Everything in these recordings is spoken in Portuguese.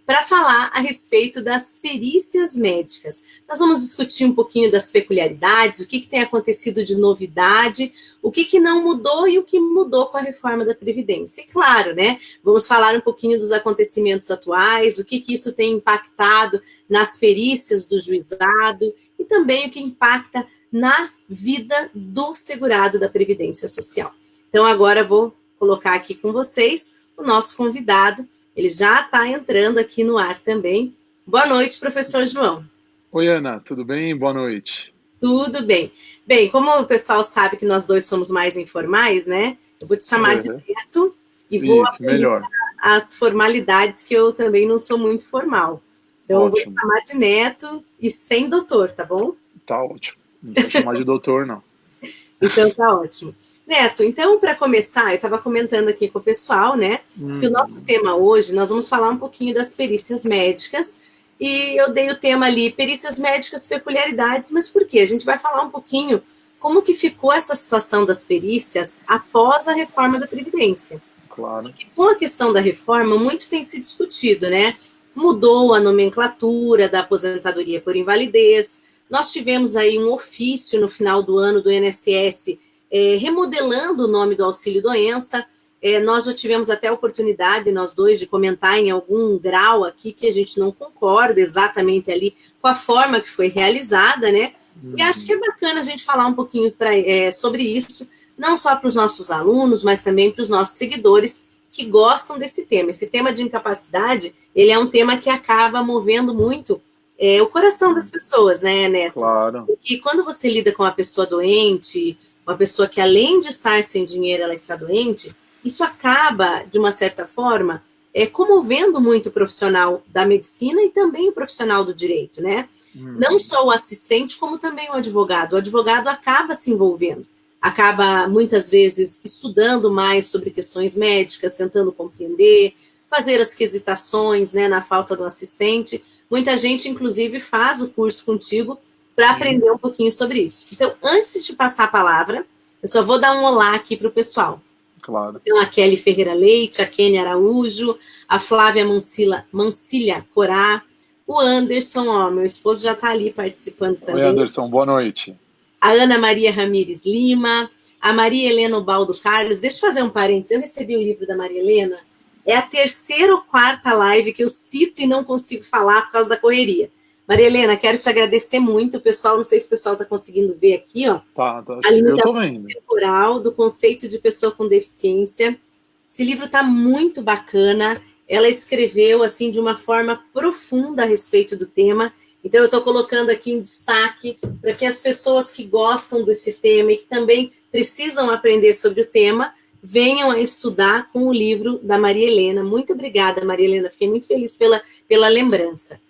para falar a respeito das perícias médicas. Nós vamos discutir um pouquinho das peculiaridades, o que tem acontecido de novidade, o que não mudou e o que mudou com a reforma da Previdência. E claro, né, vamos falar um pouquinho dos acontecimentos atuais, o que isso tem impactado nas perícias do juizado e também o que impacta na vida do segurado da Previdência Social. Então, agora vou colocar aqui com vocês o nosso convidado. Ele já está entrando aqui no ar também. Boa noite, professor João. Oi, Ana, tudo bem? Boa noite. Tudo bem. Bem, como o pessoal sabe que nós dois somos mais informais, né? Eu vou te chamar de Neto e vou melhor. As formalidades, que eu também não sou muito formal. Então, eu vou te chamar de Neto e sem doutor, tá bom? Tá ótimo. Não precisa chamar de doutor, não. Então, tá ótimo. Neto, então, para começar, eu estava comentando aqui com o pessoal, né, que o nosso tema hoje, nós vamos falar um pouquinho das perícias médicas, e eu dei o tema ali, perícias médicas, peculiaridades, mas por quê? A gente vai falar um pouquinho como que ficou essa situação das perícias após a reforma da Previdência. Claro. Porque com a questão da reforma, muito tem se discutido, né? Mudou a nomenclatura da aposentadoria por invalidez, nós tivemos aí um ofício no final do ano do INSS remodelando o nome do auxílio-doença. Nós já tivemos até a oportunidade, nós dois, de comentar em algum grau aqui que a gente não concorda exatamente ali com a forma que foi realizada, né? E acho que é bacana a gente falar um pouquinho sobre isso, não só para os nossos alunos, mas também para os nossos seguidores que gostam desse tema. Esse tema de incapacidade, ele é um tema que acaba movendo muito o coração das pessoas, né, Neto? Claro. Porque quando você lida com uma pessoa doente, uma pessoa que além de estar sem dinheiro, ela está doente, isso acaba, de uma certa forma, comovendo muito o profissional da medicina e também o profissional do direito, né? Não só o assistente, como também o advogado. O advogado acaba se envolvendo, acaba, muitas vezes, estudando mais sobre questões médicas, tentando compreender, fazer as quesitações, né, na falta do assistente. Muita gente, inclusive, faz o curso contigo para aprender um pouquinho sobre isso. Então, antes de te passar a palavra, eu só vou dar um olá aqui para o pessoal. Claro. Então, a Kelly Ferreira Leite, a Kênia Araújo, a Flávia Mancilha Corá, o Anderson, meu esposo já está ali participando também. Oi, Anderson, boa noite. A Ana Maria Ramires Lima, a Maria Helena Ubaldo Carlos. Deixa eu fazer um parênteses, eu recebi o livro da Maria Helena, é a 3ª ou 4ª live que eu cito e não consigo falar por causa da correria. Maria Helena, quero te agradecer muito. O pessoal, não sei se o pessoal está conseguindo ver aqui, ó. Tá, a limitação eu tô vendo. temporal do conceito de pessoa com deficiência. Esse livro está muito bacana. Ela escreveu, assim, de uma forma profunda a respeito do tema. Então, eu estou colocando aqui em destaque para que as pessoas que gostam desse tema e que também precisam aprender sobre o tema venham a estudar com o livro da Maria Helena. Muito obrigada, Maria Helena. Fiquei muito feliz pela lembrança.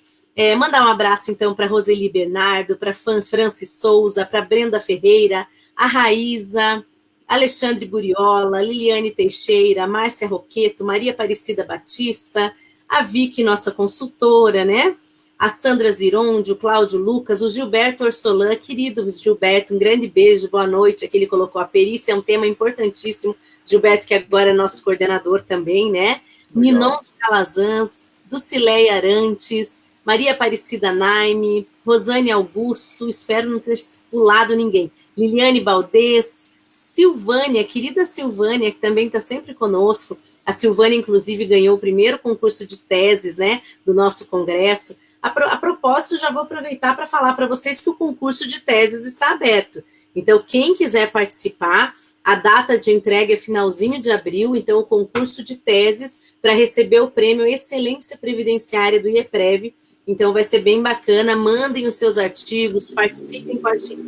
Mandar um abraço, então, para Roseli Bernardo, para Francis Souza, para Brenda Ferreira, a Raíza, Alexandre Buriola, Liliane Teixeira, Márcia Roqueto, Maria Aparecida Batista, a Vicky, nossa consultora, né? A Sandra Zironde, o Cláudio Lucas, o Gilberto Orsolan, querido Gilberto, um grande beijo, boa noite. Aqui ele colocou a perícia, é um tema importantíssimo. Gilberto, que agora é nosso coordenador também, né? Ninon de Calazans, Ducileia Arantes, Maria Aparecida Naime, Rosane Augusto, espero não ter pulado ninguém, Liliane Baldez, Silvânia, querida Silvânia, que também está sempre conosco. A Silvânia, inclusive, ganhou o primeiro concurso de teses, né, do nosso congresso. A propósito, já vou aproveitar para falar para vocês que o concurso de teses está aberto. Então, quem quiser participar, a data de entrega é finalzinho de abril, então o concurso de teses para receber o prêmio Excelência Previdenciária do IEPREV. Então, vai ser bem bacana. Mandem os seus artigos, participem com a gente.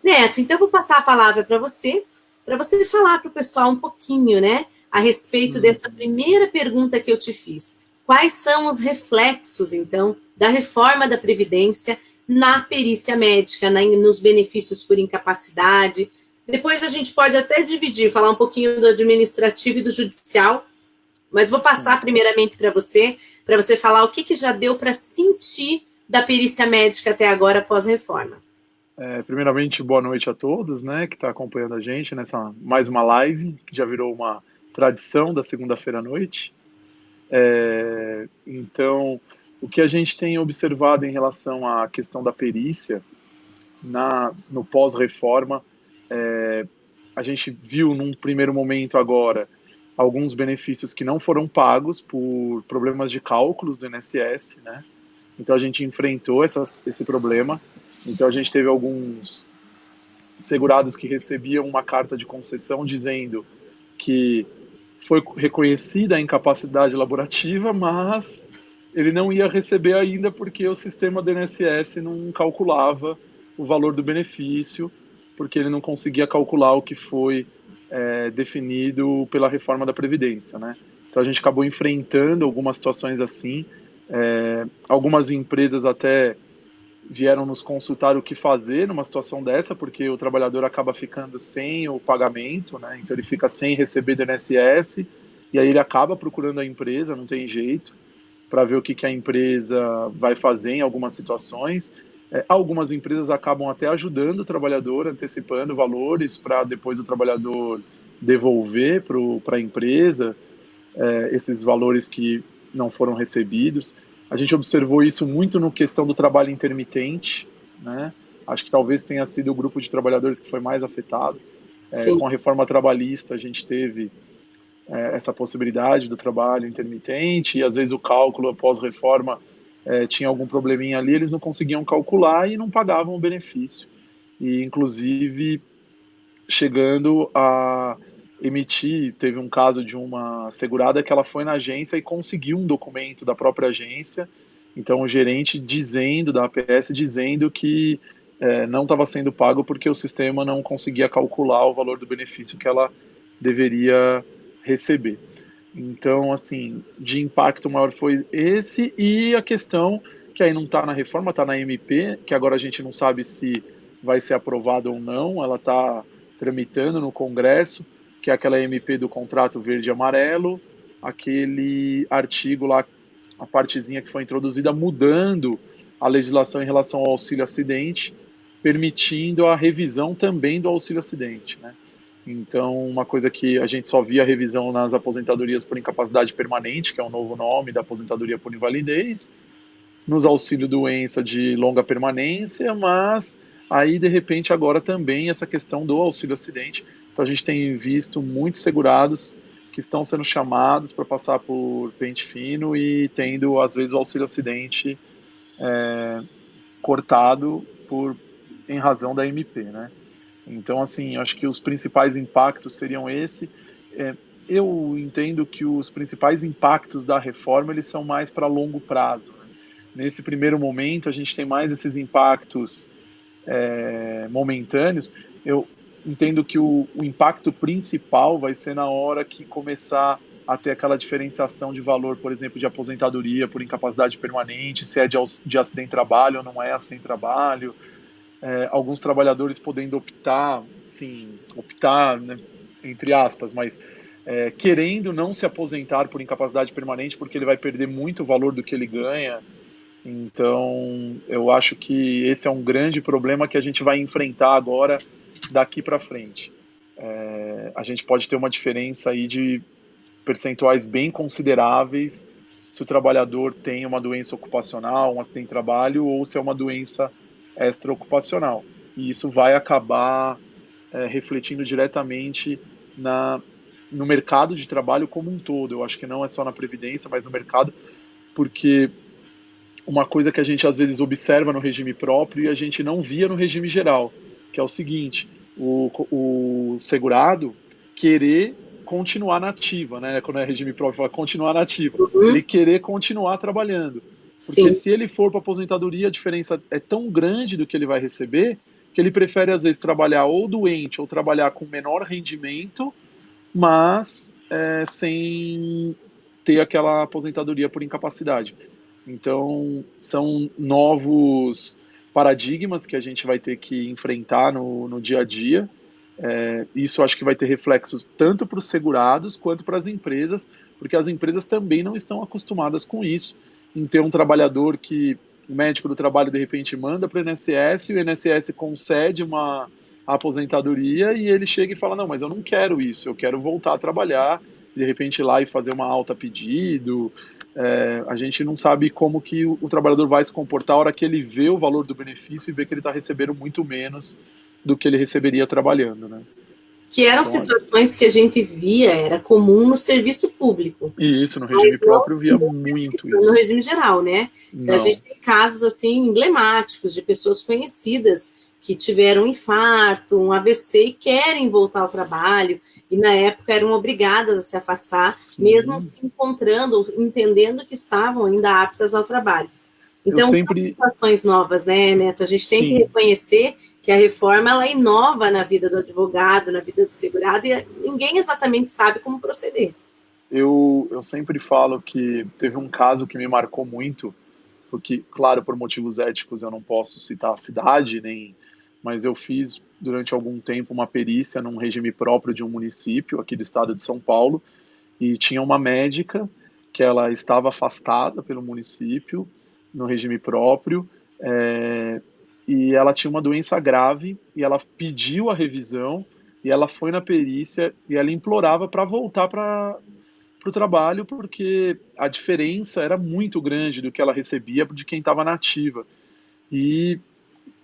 Neto, então, eu vou passar a palavra para você falar para o pessoal um pouquinho, né, a respeito dessa primeira pergunta que eu te fiz. Quais são os reflexos, então, da reforma da Previdência na perícia médica, nos benefícios por incapacidade? Depois a gente pode até dividir, falar um pouquinho do administrativo e do judicial, mas vou passar primeiramente para você falar o que já deu para sentir da perícia médica até agora após a reforma. Primeiramente, boa noite a todos, né, que está acompanhando a gente nessa mais uma live, que já virou uma tradição da segunda-feira à noite. Então, o que a gente tem observado em relação à questão da perícia no pós-reforma, a gente viu num primeiro momento agora alguns benefícios que não foram pagos por problemas de cálculos do INSS, né? Então a gente enfrentou esse problema. Então a gente teve alguns segurados que recebiam uma carta de concessão dizendo que foi reconhecida a incapacidade laborativa, mas ele não ia receber ainda porque o sistema do INSS não calculava o valor do benefício, porque ele não conseguia calcular o que foi definido pela reforma da Previdência, né? Então a gente acabou enfrentando algumas situações assim. Algumas empresas até vieram nos consultar o que fazer numa situação dessa, porque o trabalhador acaba ficando sem o pagamento, né? Então ele fica sem receber do INSS, e aí ele acaba procurando a empresa, não tem jeito, para ver o que a empresa vai fazer em algumas situações. Algumas empresas acabam até ajudando o trabalhador, antecipando valores para depois o trabalhador devolver para a empresa esses valores que não foram recebidos. A gente observou isso muito no questão do trabalho intermitente, né? Acho que talvez tenha sido o grupo de trabalhadores que foi mais afetado. Com a reforma trabalhista, a gente teve essa possibilidade do trabalho intermitente, e às vezes o cálculo após reforma tinha algum probleminha ali, eles não conseguiam calcular e não pagavam o benefício. E, inclusive, chegando a emitir, teve um caso de uma segurada que ela foi na agência e conseguiu um documento da própria agência, então o gerente dizendo, da APS, dizendo que não estava sendo pago porque o sistema não conseguia calcular o valor do benefício que ela deveria receber. Então, assim, de impacto maior foi esse, e a questão que aí não está na reforma, está na MP, que agora a gente não sabe se vai ser aprovada ou não, ela está tramitando no Congresso, que é aquela MP do contrato verde e amarelo, aquele artigo lá, a partezinha que foi introduzida mudando a legislação em relação ao auxílio acidente, permitindo a revisão também do auxílio acidente, né? Então, uma coisa que a gente só via revisão nas aposentadorias por incapacidade permanente, que é o novo nome da aposentadoria por invalidez, nos auxílio-doença de longa permanência, mas aí, de repente, agora também essa questão do auxílio-acidente. Então, a gente tem visto muitos segurados que estão sendo chamados para passar por pente fino e tendo, às vezes, o auxílio-acidente cortado em razão da MP, né? Então, assim, acho que os principais impactos seriam esse. Eu entendo que os principais impactos da reforma, eles são mais para longo prazo, né? Nesse primeiro momento, a gente tem mais esses impactos momentâneos. Eu entendo que o impacto principal vai ser na hora que começar a ter aquela diferenciação de valor, por exemplo, de aposentadoria por incapacidade permanente, se é de acidente de trabalho ou não é acidente de trabalho. Alguns trabalhadores podendo optar, né, entre aspas, mas querendo não se aposentar por incapacidade permanente porque ele vai perder muito valor do que ele ganha. Então, eu acho que esse é um grande problema que a gente vai enfrentar agora, daqui para frente. A gente pode ter uma diferença aí de percentuais bem consideráveis se o trabalhador tem uma doença ocupacional, um acidente de trabalho, ou se é uma doença extraocupacional. E isso vai acabar refletindo diretamente no mercado de trabalho como um todo. Eu acho que não é só na Previdência, mas no mercado, porque uma coisa que a gente às vezes observa no regime próprio e a gente não via no regime geral, que é o seguinte: o segurado querer continuar na ativa, né? Quando é regime próprio, fala continuar na ativa. Ele querer continuar trabalhando. Porque se ele for para aposentadoria, a diferença é tão grande do que ele vai receber, que ele prefere, às vezes, trabalhar ou doente ou trabalhar com menor rendimento, mas sem ter aquela aposentadoria por incapacidade. Então, são novos paradigmas que a gente vai ter que enfrentar no dia a dia. Isso acho que vai ter reflexos tanto para os segurados quanto para as empresas, porque as empresas também não estão acostumadas com isso, em ter um trabalhador que o médico do trabalho de repente manda para o INSS, e o INSS concede uma aposentadoria e ele chega e fala: não, mas eu não quero isso, eu quero voltar a trabalhar de repente ir lá e fazer uma alta a pedido. A gente não sabe como que o trabalhador vai se comportar a hora que ele vê o valor do benefício e vê que ele está recebendo muito menos do que ele receberia trabalhando, né? Que eram Então, situações que a gente via, era comum no serviço público. E isso, no regime próprio, via muito isso. No regime geral, né? Então, a Não. gente tem casos, assim, emblemáticos de pessoas conhecidas que tiveram um infarto, um AVC e querem voltar ao trabalho, e na época eram obrigadas a se afastar, Sim. mesmo se encontrando, entendendo que estavam ainda aptas ao trabalho. Então, são situações novas, né, Neto? A gente tem Sim. que reconhecer que a reforma, ela inova na vida do advogado, na vida do segurado, e ninguém exatamente sabe como proceder. Eu sempre falo que teve um caso que me marcou muito, porque, claro, por motivos éticos eu não posso citar a cidade, mas eu fiz durante algum tempo uma perícia num regime próprio de um município aqui do estado de São Paulo, e tinha uma médica que ela estava afastada pelo município no regime próprio, e ela tinha uma doença grave, e ela pediu a revisão, e ela foi na perícia, e ela implorava para voltar para o trabalho, porque a diferença era muito grande do que ela recebia de quem estava na ativa. E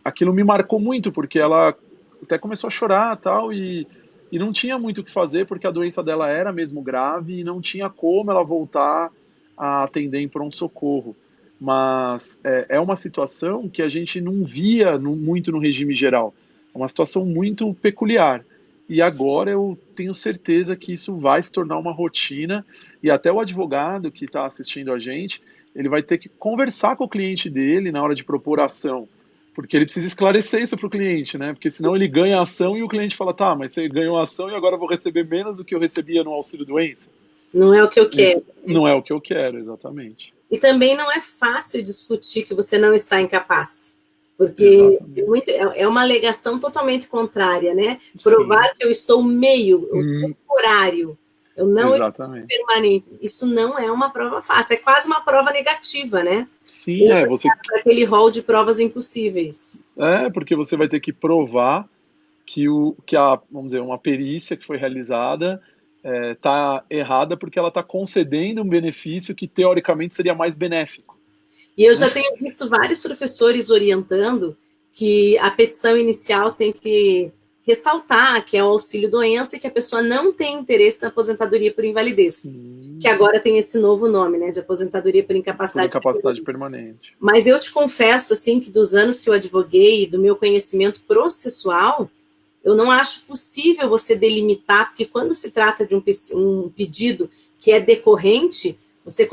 aquilo me marcou muito, porque ela até começou a chorar tal, e não tinha muito o que fazer, porque a doença dela era mesmo grave, e não tinha como ela voltar a atender em pronto-socorro. Mas é uma situação que a gente não via muito no regime geral. É uma situação muito peculiar. E agora eu tenho certeza que isso vai se tornar uma rotina, e até o advogado que está assistindo a gente, ele vai ter que conversar com o cliente dele na hora de propor a ação, porque ele precisa esclarecer isso para o cliente, né? Porque senão ele ganha a ação e o cliente fala, tá, mas você ganhou a ação e agora eu vou receber menos do que eu recebia no auxílio-doença. Não é o que eu quero. Não é o que eu quero, exatamente. E também não é fácil discutir que você não está incapaz, porque é uma alegação totalmente contrária, né? Provar Sim. que eu estou meio, temporário, eu não estou permanente. Isso não é uma prova fácil, é quase uma prova negativa, né? Sim, você... Aquele rol de provas impossíveis. Porque você vai ter que provar que vamos dizer, uma perícia que foi realizada está errada porque ela está concedendo um benefício que teoricamente seria mais benéfico. E eu já tenho visto vários professores orientando que a petição inicial tem que ressaltar que é o auxílio-doença e que a pessoa não tem interesse na aposentadoria por invalidez. Sim. Que agora tem esse novo nome, né, de aposentadoria por incapacidade permanente. Mas eu te confesso, assim, que dos anos que eu advoguei, do meu conhecimento processual, eu não acho possível você delimitar, porque quando se trata de um pedido que é decorrente, você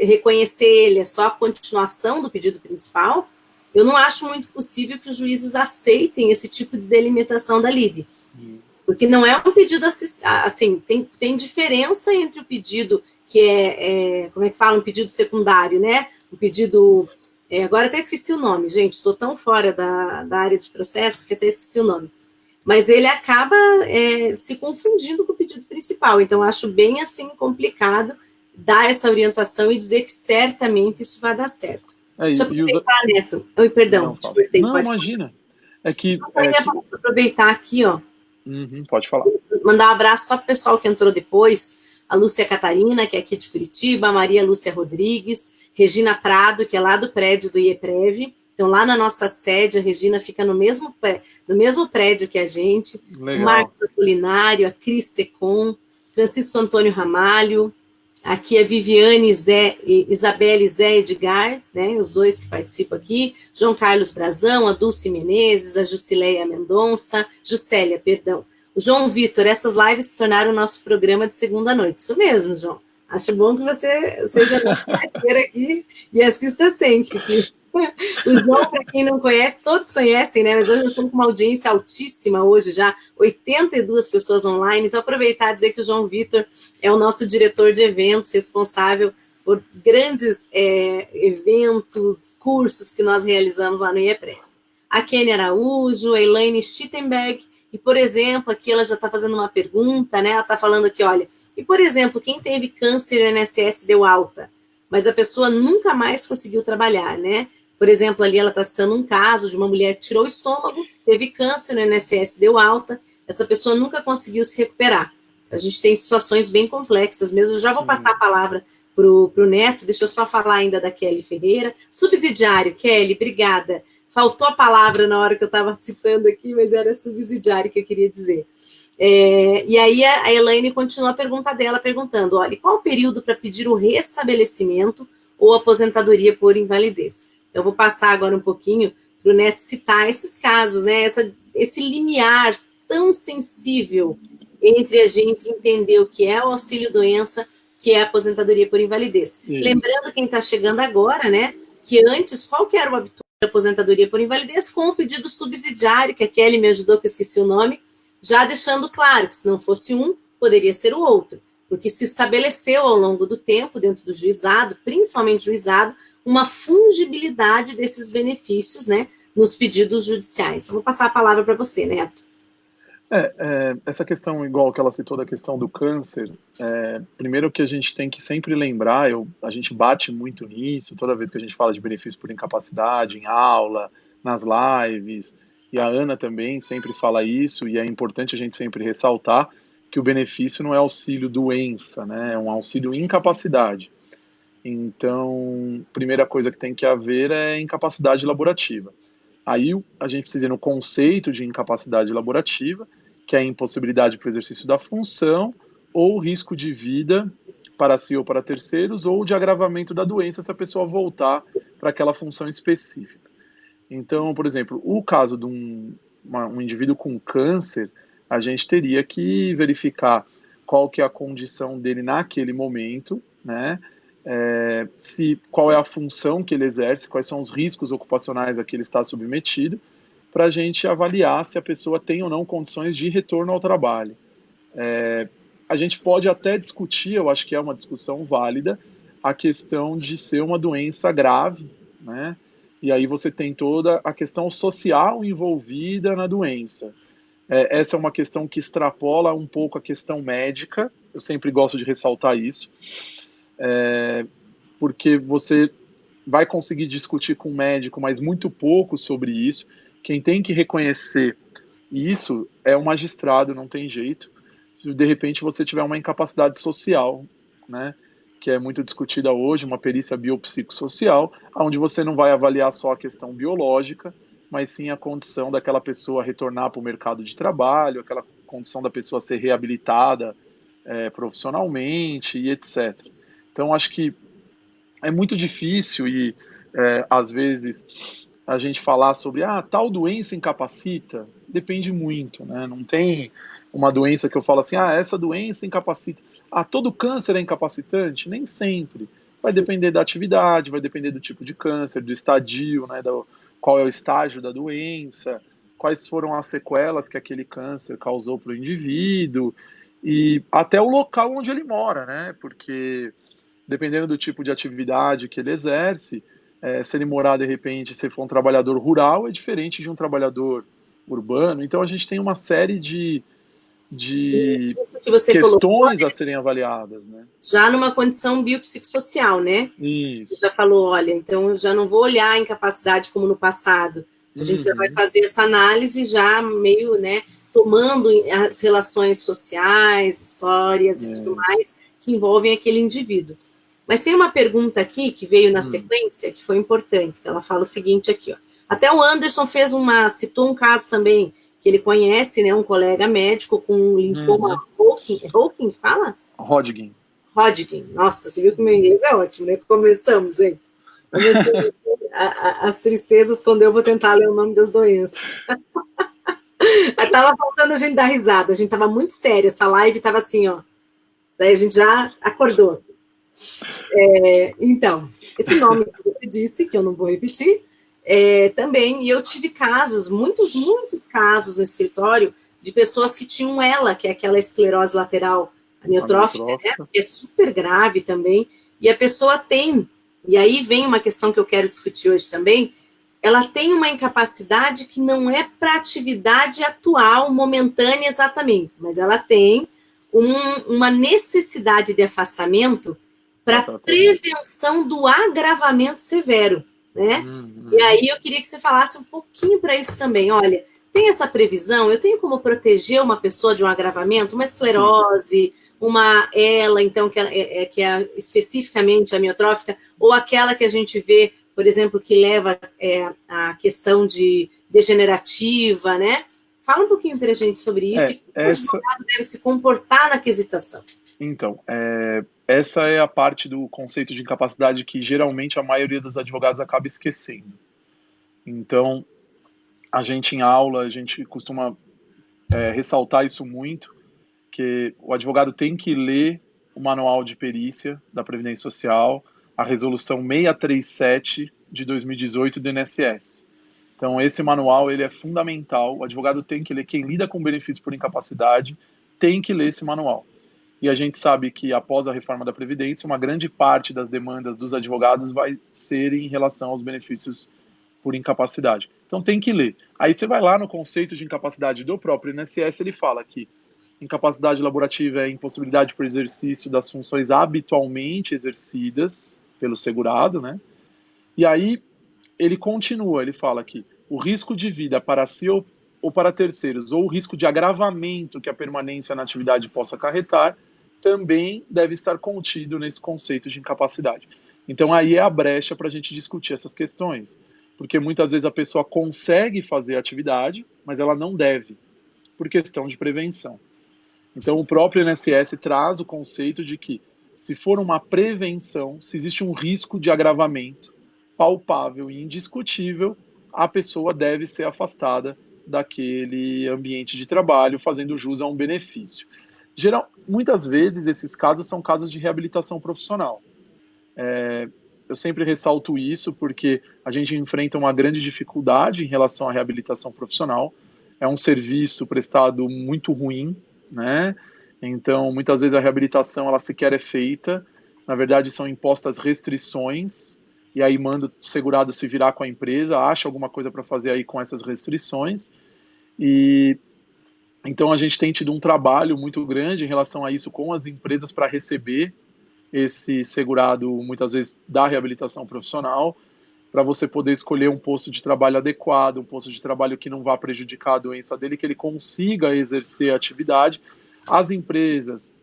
reconhecer ele é só a continuação do pedido principal, eu não acho muito possível que os juízes aceitem esse tipo de delimitação da lide. Porque não é um pedido assim, tem diferença entre o pedido que como é que fala, um pedido secundário, né? Um pedido, agora até esqueci o nome, gente, estou tão fora da área de processos que até esqueci o nome. Mas ele acaba se confundindo com o pedido principal, então acho bem assim complicado dar essa orientação e dizer que certamente isso vai dar certo. Deixa eu aproveitar, Neto. Oi, perdão, te cortei. Não, imagina. Aproveitar aqui, ó. Pode falar. Mandar um abraço só para o pessoal que entrou depois. A Lúcia Catarina, que é aqui de Curitiba, a Maria Lúcia Rodrigues, Regina Prado, que é lá do prédio do IEPREV. Então, lá na nossa sede, a Regina fica no mesmo prédio que a gente. Legal. O Marcos Apolinário, a Cris Secom, Francisco Antônio Ramalho, aqui a Viviane Isabelle Zé Edgar, né, os dois que participam aqui, João Carlos Brazão, a Dulce Menezes, a Juscelia Mendonça, Juscelia, perdão. O João Vitor, essas lives se tornaram o nosso programa de segunda noite. Isso mesmo, João. Acho bom que você seja nosso parceiro aqui e assista sempre. O João, para quem não conhece, todos conhecem, né? Mas hoje nós estamos com uma audiência altíssima hoje já, 82 pessoas online. Então, aproveitar e dizer que o João Vitor é o nosso diretor de eventos, responsável por grandes eventos, cursos que nós realizamos lá no IEPRE. A Kênia Araújo, a Elaine Schittenberg, e, por exemplo, aqui ela já está fazendo uma pergunta, né? Ela está falando aqui, olha, e, por exemplo, quem teve câncer no INSS deu alta, mas a pessoa nunca mais conseguiu trabalhar, né? Por exemplo, ali ela está citando um caso de uma mulher que tirou o estômago, teve câncer no INSS, deu alta, essa pessoa nunca conseguiu se recuperar. A gente tem situações bem complexas mesmo. Eu já vou passar a palavra para o Neto, deixa eu só falar ainda da Kelly Ferreira. Subsidiário, Kelly, obrigada. Faltou a palavra na hora que eu estava citando aqui, mas era subsidiário que eu queria dizer. E aí a Elaine continua a pergunta dela, perguntando, olha, qual o período para pedir o restabelecimento ou aposentadoria por invalidez? Então, eu vou passar agora um pouquinho para o Neto citar esses casos, né? Esse limiar tão sensível entre a gente entender o que é o auxílio-doença, que é a aposentadoria por invalidez. Isso. Lembrando quem está chegando agora, né, que antes, qual que era o habitual da aposentadoria por invalidez? Com o pedido subsidiário, que a Kelly me ajudou, que eu esqueci o nome, já deixando claro que se não fosse um, poderia ser o outro, porque se estabeleceu ao longo do tempo, dentro do juizado, principalmente juizado, uma fungibilidade desses benefícios, né, nos pedidos judiciais. Eu vou passar a palavra para você, Neto. Essa questão, igual que ela citou da questão do câncer, primeiro que a gente tem que sempre lembrar, a gente bate muito nisso, toda vez que a gente fala de benefício por incapacidade, em aula, nas lives, e a Ana também sempre fala isso, e é importante a gente sempre ressaltar que o benefício não é auxílio doença, né, é um auxílio incapacidade. Então, primeira coisa que tem que haver é incapacidade laborativa. Aí a gente precisa ir no conceito de incapacidade laborativa, que é a impossibilidade para o exercício da função, ou risco de vida para si ou para terceiros, ou de agravamento da doença se a pessoa voltar para aquela função específica. Então, por exemplo, o caso de um indivíduo com câncer, a gente teria que verificar qual que é a condição dele naquele momento, né? Qual é a função que ele exerce, quais são os riscos ocupacionais a que ele está submetido, para a gente avaliar se a pessoa tem ou não condições de retorno ao trabalho. A gente pode até discutir, eu acho que é uma discussão válida, a questão de ser uma doença grave, né? E aí você tem toda a questão social envolvida na doença. Essa é uma questão que extrapola um pouco a questão médica, eu sempre gosto de ressaltar isso, porque você vai conseguir discutir com o médico, mas muito pouco sobre isso. Quem tem que reconhecer isso é o magistrado, não tem jeito. Se de repente você tiver uma incapacidade social, né, que é muito discutida hoje, uma perícia biopsicossocial, onde você não vai avaliar só a questão biológica, mas sim a condição daquela pessoa retornar para o mercado de trabalho, aquela condição da pessoa ser reabilitada profissionalmente e etc. Então, acho que é muito difícil e, às vezes, a gente falar sobre tal doença incapacita, depende muito, né? Não tem uma doença que eu falo assim, essa doença incapacita. Todo câncer é incapacitante? Nem sempre. Vai depender da atividade, vai depender do tipo de câncer, do estadio, né? Qual é o estágio da doença, quais foram as sequelas que aquele câncer causou para o indivíduo, e até o local onde ele mora, né? Porque dependendo do tipo de atividade que ele exerce, se ele morar, de repente, se for um trabalhador rural, é diferente de um trabalhador urbano. Então, a gente tem uma série de questões a serem avaliadas, né? Já numa condição biopsicossocial, né? Isso. Você já falou, olha, então eu já não vou olhar a incapacidade como no passado. A gente já vai fazer essa análise já meio, né, tomando as relações sociais, histórias e tudo mais que envolvem aquele indivíduo. Mas tem uma pergunta aqui que veio na sequência, que foi importante, que ela fala o seguinte aqui, ó. Até o Anderson citou um caso também, que ele conhece, né, um colega médico com linfoma Hodgkin, fala? Hodgkin. Nossa, você viu que o meu inglês é ótimo, né? Começamos, gente. As tristezas quando eu vou tentar ler o nome das doenças. Tava faltando a gente dar risada, a gente tava muito séria, essa live tava assim, ó. Daí a gente já acordou. Então, esse nome que você disse, que eu não vou repetir, também, e eu tive casos, muitos casos no escritório, de pessoas que tinham ELA, que é aquela esclerose lateral amiotrófica, né, que é super grave também, e a pessoa tem, e aí vem uma questão que eu quero discutir hoje também, ela tem uma incapacidade que não é para atividade atual, momentânea exatamente, mas ela tem uma necessidade de afastamento para prevenção do agravamento severo, né? E aí eu queria que você falasse um pouquinho para isso também. Olha, tem essa previsão? Eu tenho como proteger uma pessoa de um agravamento, uma Sim. esclerose, uma ELA, então, que é especificamente amiotrófica, ou aquela que a gente vê, por exemplo, que leva a questão de degenerativa, né? Fala um pouquinho para a gente sobre isso e como o advogado deve se comportar na quesitação. Então, essa é a parte do conceito de incapacidade que geralmente a maioria dos advogados acaba esquecendo. Então, a gente em aula, a gente costuma ressaltar isso muito, que o advogado tem que ler o manual de perícia da Previdência Social, a resolução 637 de 2018 do INSS. Então, esse manual ele é fundamental, o advogado tem que ler, quem lida com benefício por incapacidade tem que ler esse manual. E a gente sabe que após a reforma da Previdência, uma grande parte das demandas dos advogados vai ser em relação aos benefícios por incapacidade. Então tem que ler. Aí você vai lá no conceito de incapacidade do próprio INSS, ele fala que incapacidade laborativa é impossibilidade por exercício das funções habitualmente exercidas pelo segurado, né? E aí ele continua, ele fala que o risco de vida para si ou para terceiros, ou o risco de agravamento que a permanência na atividade possa acarretar, também deve estar contido nesse conceito de incapacidade. Então aí é a brecha para a gente discutir essas questões, porque muitas vezes a pessoa consegue fazer a atividade, mas ela não deve, por questão de prevenção. Então o próprio INSS traz o conceito de que se for uma prevenção, se existe um risco de agravamento palpável e indiscutível, a pessoa deve ser afastada daquele ambiente de trabalho, fazendo jus a um benefício. Muitas vezes esses casos são casos de reabilitação profissional. Eu sempre ressalto isso porque a gente enfrenta uma grande dificuldade em relação à reabilitação profissional. É um serviço prestado muito ruim, né? Então, muitas vezes a reabilitação ela sequer é feita. Na verdade, são impostas restrições e aí manda o segurado se virar com a empresa, acha alguma coisa para fazer aí com essas restrições. E então a gente tem tido um trabalho muito grande em relação a isso com as empresas para receber esse segurado, muitas vezes, da reabilitação profissional, para você poder escolher um posto de trabalho adequado, um posto de trabalho que não vá prejudicar a doença dele, que ele consiga exercer a atividade. As empresas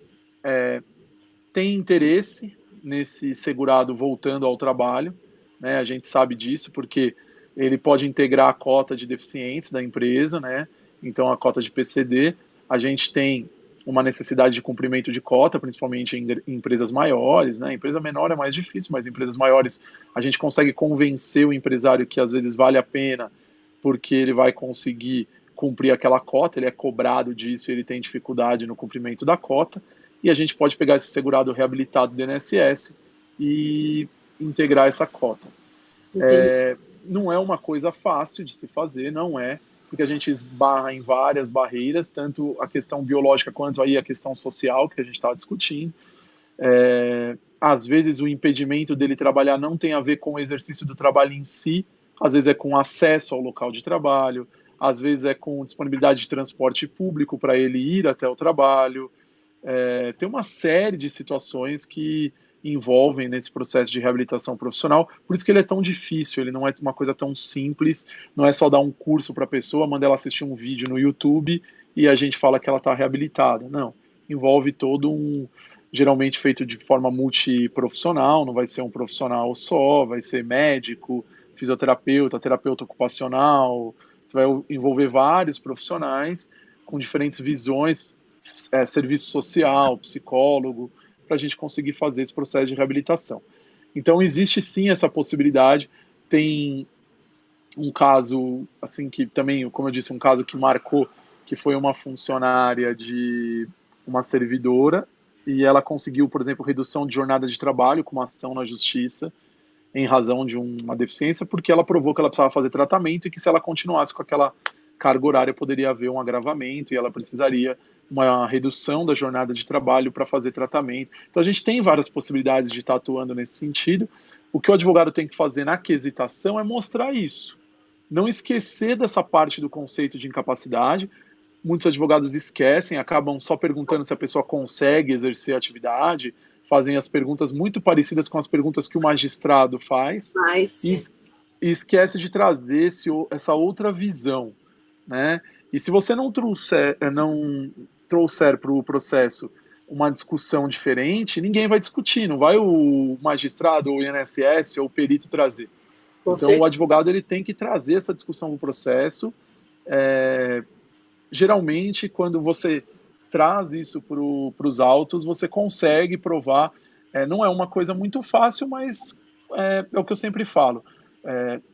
têm interesse nesse segurado voltando ao trabalho, né? A gente sabe disso porque ele pode integrar a cota de deficientes da empresa, né? Então a cota de PCD, a gente tem uma necessidade de cumprimento de cota, principalmente em empresas maiores, né? Empresa menor é mais difícil, mas empresas maiores a gente consegue convencer o empresário que às vezes vale a pena, porque ele vai conseguir cumprir aquela cota, ele é cobrado disso, ele tem dificuldade no cumprimento da cota, e a gente pode pegar esse segurado reabilitado do INSS e integrar essa cota. Não é uma coisa fácil de se fazer, não é, porque a gente esbarra em várias barreiras, tanto a questão biológica quanto aí a questão social que a gente estava discutindo. Às vezes o impedimento dele trabalhar não tem a ver com o exercício do trabalho em si, às vezes é com acesso ao local de trabalho, às vezes é com disponibilidade de transporte público para ele ir até o trabalho. Tem uma série de situações que envolvem nesse processo de reabilitação profissional, por isso que ele é tão difícil, ele não é uma coisa tão simples, não é só dar um curso para a pessoa, mandar ela assistir um vídeo no YouTube e a gente fala que ela está reabilitada, não, envolve todo geralmente feito de forma multiprofissional, não vai ser um profissional só, vai ser médico, fisioterapeuta, terapeuta ocupacional, você vai envolver vários profissionais com diferentes visões, serviço social, psicólogo, para a gente conseguir fazer esse processo de reabilitação. Então existe sim essa possibilidade. Tem um caso assim que também, como eu disse, um caso que marcou, que foi uma funcionária de uma servidora e ela conseguiu, por exemplo, redução de jornada de trabalho com uma ação na justiça em razão de uma deficiência, porque ela provou que ela precisava fazer tratamento e que se ela continuasse com aquela carga horária poderia haver um agravamento e ela precisaria uma redução da jornada de trabalho para fazer tratamento. Então a gente tem várias possibilidades de estar atuando nesse sentido. O que o advogado tem que fazer na quesitação é mostrar isso. Não esquecer dessa parte do conceito de incapacidade. Muitos advogados esquecem, acabam só perguntando se a pessoa consegue exercer a atividade, fazem as perguntas muito parecidas com as perguntas que o magistrado faz e esquece de trazer essa outra visão. né? E se você não trouxer para o processo uma discussão diferente, ninguém vai discutir, não vai o magistrado, ou o INSS, ou o perito trazer. Então, o advogado ele tem que trazer essa discussão no processo. Geralmente, quando você traz isso para os autos, você consegue provar. Não é uma coisa muito fácil, mas é o que eu sempre falo.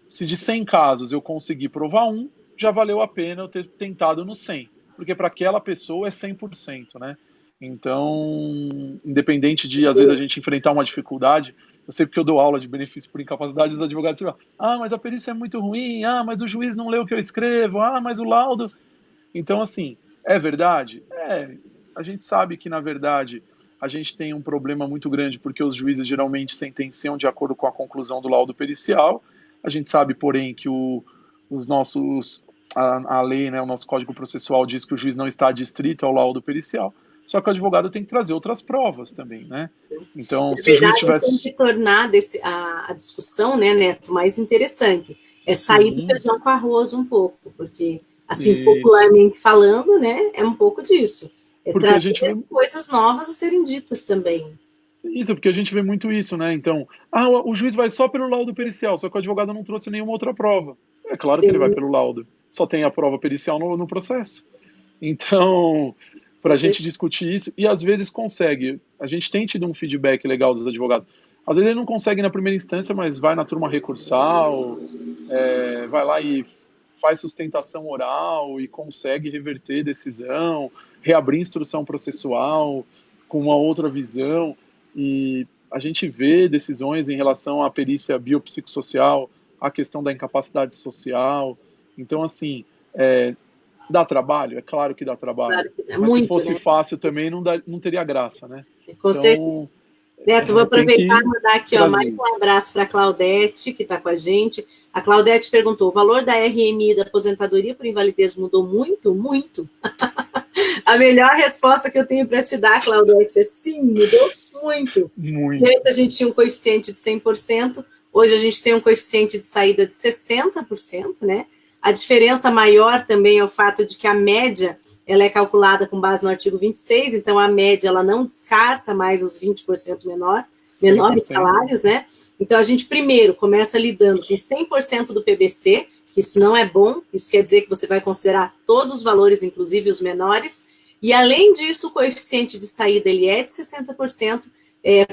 Se de 100 casos eu conseguir provar um, já valeu a pena eu ter tentado no 100, porque para aquela pessoa é 100%, né? Então, independente de, às vezes, a gente enfrentar uma dificuldade, eu sei porque eu dou aula de benefício por incapacidade, os advogados falam, mas a perícia é muito ruim, mas o juiz não leu o que eu escrevo, mas o laudo... Então, assim, é verdade? A gente sabe que, na verdade, a gente tem um problema muito grande, porque os juízes geralmente sentenciam de acordo com a conclusão do laudo pericial. A gente sabe, porém, que a lei, né, o nosso Código Processual diz que o juiz não está adstrito ao laudo pericial. Só que o advogado tem que trazer outras provas também, né? Então, se o juiz tivesse... tem que tornar a discussão, né, Neto, mais interessante. Sair do feijão com arroz um pouco, porque, assim, popularmente falando, né, é um pouco disso. Porque a gente vê coisas novas a serem ditas também. Isso, porque a gente vê muito isso, né? Então, o juiz vai só pelo laudo pericial, só que o advogado não trouxe nenhuma outra prova. É claro que ele vai pelo laudo. Só tem a prova pericial no processo. Então, para a gente discutir isso, e às vezes consegue. A gente tem tido um feedback legal dos advogados. Às vezes ele não consegue na primeira instância, mas vai na turma recursal, vai lá e faz sustentação oral e consegue reverter decisão, reabrir instrução processual com uma outra visão. E a gente vê decisões em relação à perícia biopsicossocial, a questão da incapacidade social. Então, assim, dá trabalho? É claro que dá trabalho. Claro, mas se fosse fácil também, não teria graça, né? Com certeza. Neto, vou aproveitar e mandar aqui mais um abraço para a Claudete, que está com a gente. A Claudete perguntou, o valor da RMI da aposentadoria por invalidez mudou muito? Muito. A melhor resposta que eu tenho para te dar, Claudete, é sim, mudou muito. Antes a gente tinha um coeficiente de 100%, hoje a gente tem um coeficiente de saída de 60%, né? A diferença maior também é o fato de que a média ela é calculada com base no artigo 26, então a média ela não descarta mais os 20% menores salários, né? Então a gente primeiro começa lidando com 100% do PBC, que isso não é bom, isso quer dizer que você vai considerar todos os valores, inclusive os menores, e além disso o coeficiente de saída ele é de 60%,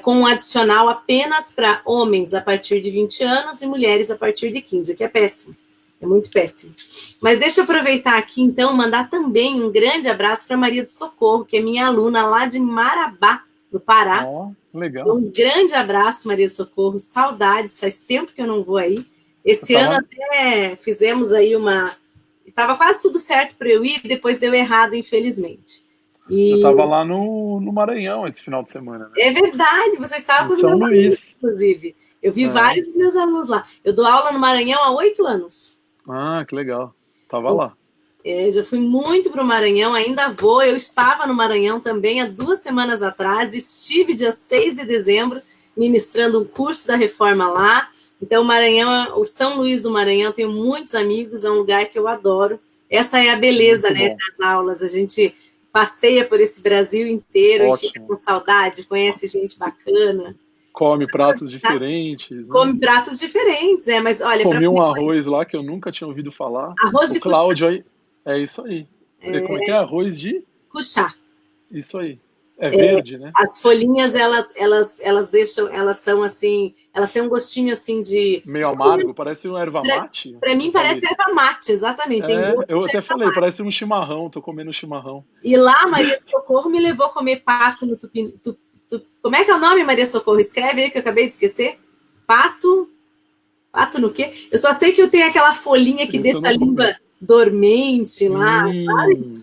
com um adicional apenas para homens a partir de 20 anos e mulheres a partir de 15, o que é péssimo. É muito péssimo. Mas deixa eu aproveitar aqui, então, mandar também um grande abraço para Maria do Socorro, que é minha aluna lá de Marabá, no Pará. Legal. Um grande abraço, Maria do Socorro. Saudades, faz tempo que eu não vou aí. Esse ano até fizemos aí estava quase tudo certo para eu ir, depois deu errado, infelizmente. Eu estava lá no Maranhão esse final de semana, né? É verdade, você estava com os São meus Luís, alunos, inclusive. Eu vi vários dos meus alunos lá. Eu dou aula no Maranhão há 8 anos. Que legal. Tava lá. Já fui muito para o Maranhão, ainda vou. Eu estava no Maranhão também há 2 semanas atrás. Estive dia 6 de dezembro ministrando um curso da reforma lá. Então, o Maranhão, o São Luís do Maranhão, tenho muitos amigos, é um lugar que eu adoro. Essa é a beleza, né, das aulas. A gente passeia por esse Brasil inteiro e fica com saudade, conhece gente bacana. Come pratos diferentes. Né? Come pratos diferentes, mas olha... Comi um arroz lá que eu nunca tinha ouvido falar. Arroz de Cláudio aí. É isso aí. Como é que é? Arroz de... Cuchá. Isso aí. É verde, né? As folhinhas, elas deixam, elas são assim, elas têm um gostinho assim de... Meio amargo, parece um erva mate. Para mim parece erva mate, exatamente. Tem eu até falei, mate. Parece um chimarrão, tô comendo chimarrão. E lá, Maria Socorro me levou a comer pato no como é que é o nome, Maria Socorro? Escreve aí que eu acabei de esquecer. Pato no quê? Eu só sei que eu tenho aquela folhinha que deixa a língua dormente lá, sabe?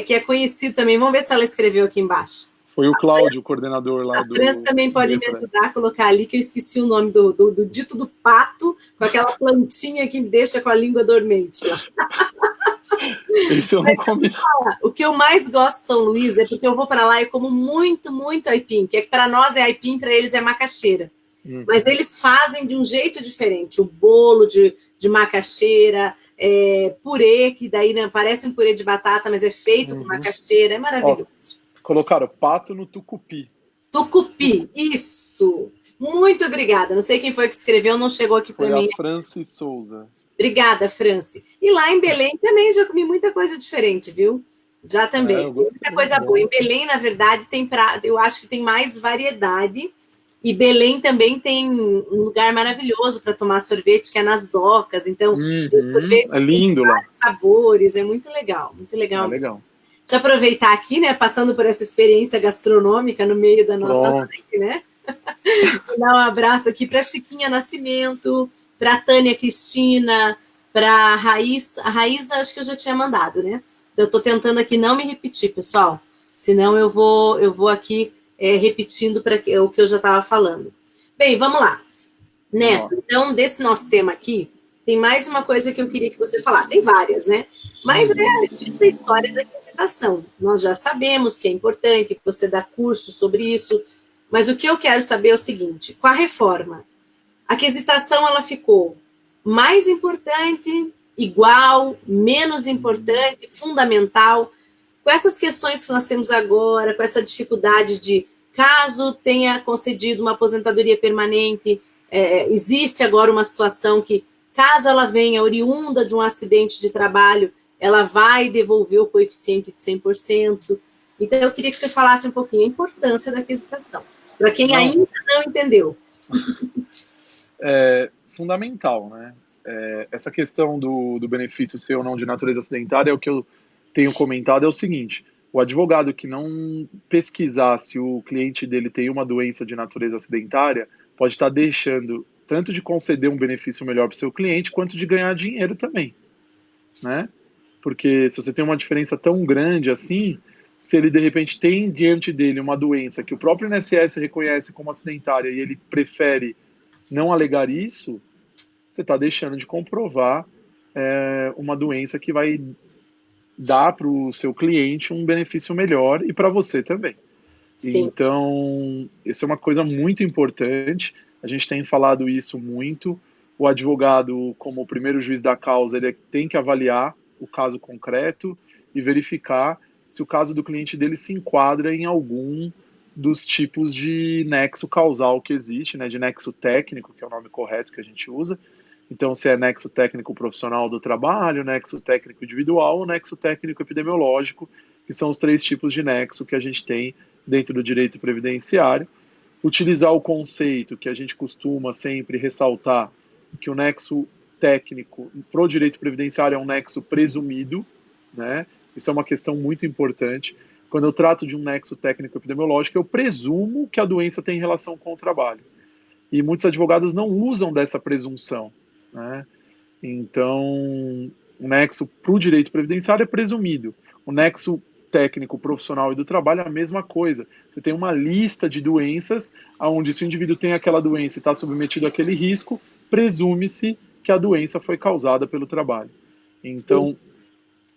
Que é conhecido também. Vamos ver se ela escreveu aqui embaixo. Foi o Cláudio, o coordenador lá do... A França também pode me ajudar a colocar ali, que eu esqueci o nome do dito do pato, com aquela plantinha que deixa com a língua dormente. Esse eu não comi. O que eu mais gosto de São Luís é porque eu vou para lá e como muito, muito aipim, que para nós é aipim, para eles é macaxeira. Mas eles fazem de um jeito diferente. O bolo de macaxeira, purê, que daí, né, parece um purê de batata, mas é feito com macaxeira, é maravilhoso. Colocaram pato no tucupi. Tucupi, isso. Muito obrigada. Não sei quem foi que escreveu, não chegou aqui para mim. Foi a Franci Souza. Obrigada, Franci. E lá em Belém também já comi muita coisa diferente, viu? Já também. Muita coisa boa. Em Belém, na verdade, eu acho que tem mais variedade. E Belém também tem um lugar maravilhoso para tomar sorvete, que é nas docas. Então, sorvete é lindo lá. Sabores, é muito legal, muito legal. Legal. Deixa eu aproveitar aqui, né, passando por essa experiência gastronômica no meio da nossa live, né? Vou dar um abraço aqui para Chiquinha Nascimento, para Tânia Cristina, para a Raíssa. A Raíssa, acho que eu já tinha mandado, né? Eu estou tentando aqui não me repetir, pessoal. Senão eu vou aqui repetindo para o que eu já estava falando. Bem, vamos lá. Neto, então, desse nosso tema aqui, tem mais uma coisa que eu queria que você falasse. Tem várias, né? Mas é a história da aquisitação. Nós já sabemos que é importante, que você dá curso sobre isso. Mas o que eu quero saber é o seguinte: com a reforma, a aquisitação ela ficou mais importante, igual, menos importante, fundamental? Com essas questões que nós temos agora, com essa dificuldade de, caso tenha concedido uma aposentadoria permanente, existe agora uma situação que, caso ela venha oriunda de um acidente de trabalho, ela vai devolver o coeficiente de 100%. Então, eu queria que você falasse um pouquinho a importância da aquisitação, para quem ainda não entendeu. É fundamental, né? Essa questão do benefício ser ou não de natureza acidentária, é o que eu tenho comentado, é o seguinte: o advogado que não pesquisar se o cliente dele tem uma doença de natureza acidentária pode estar deixando tanto de conceder um benefício melhor para o seu cliente, quanto de ganhar dinheiro também, né? Porque se você tem uma diferença tão grande assim, se ele de repente tem diante dele uma doença que o próprio INSS reconhece como acidentária e ele prefere não alegar isso, você está deixando de comprovar uma doença que vai dar para o seu cliente um benefício melhor e para você também. Sim. Então, isso é uma coisa muito importante. A gente tem falado isso muito. O advogado, como o primeiro juiz da causa, ele tem que avaliar o caso concreto e verificar se o caso do cliente dele se enquadra em algum dos tipos de nexo causal que existe, né, de nexo técnico, que é o nome correto que a gente usa. Então, se é nexo técnico profissional do trabalho, nexo técnico individual ou nexo técnico epidemiológico, que são os 3 tipos de nexo que a gente tem dentro do direito previdenciário. Utilizar o conceito que a gente costuma sempre ressaltar, que o nexo técnico para o direito previdenciário é um nexo presumido, né? Isso é uma questão muito importante. Quando eu trato de um nexo técnico epidemiológico, eu presumo que a doença tem relação com o trabalho. E muitos advogados não usam dessa presunção, né? Então, o nexo para o direito previdenciário é presumido. O nexo técnico, profissional e do trabalho é a mesma coisa. Você tem uma lista de doenças onde, se o indivíduo tem aquela doença e está submetido àquele risco, presume-se que a doença foi causada pelo trabalho. Então, sim,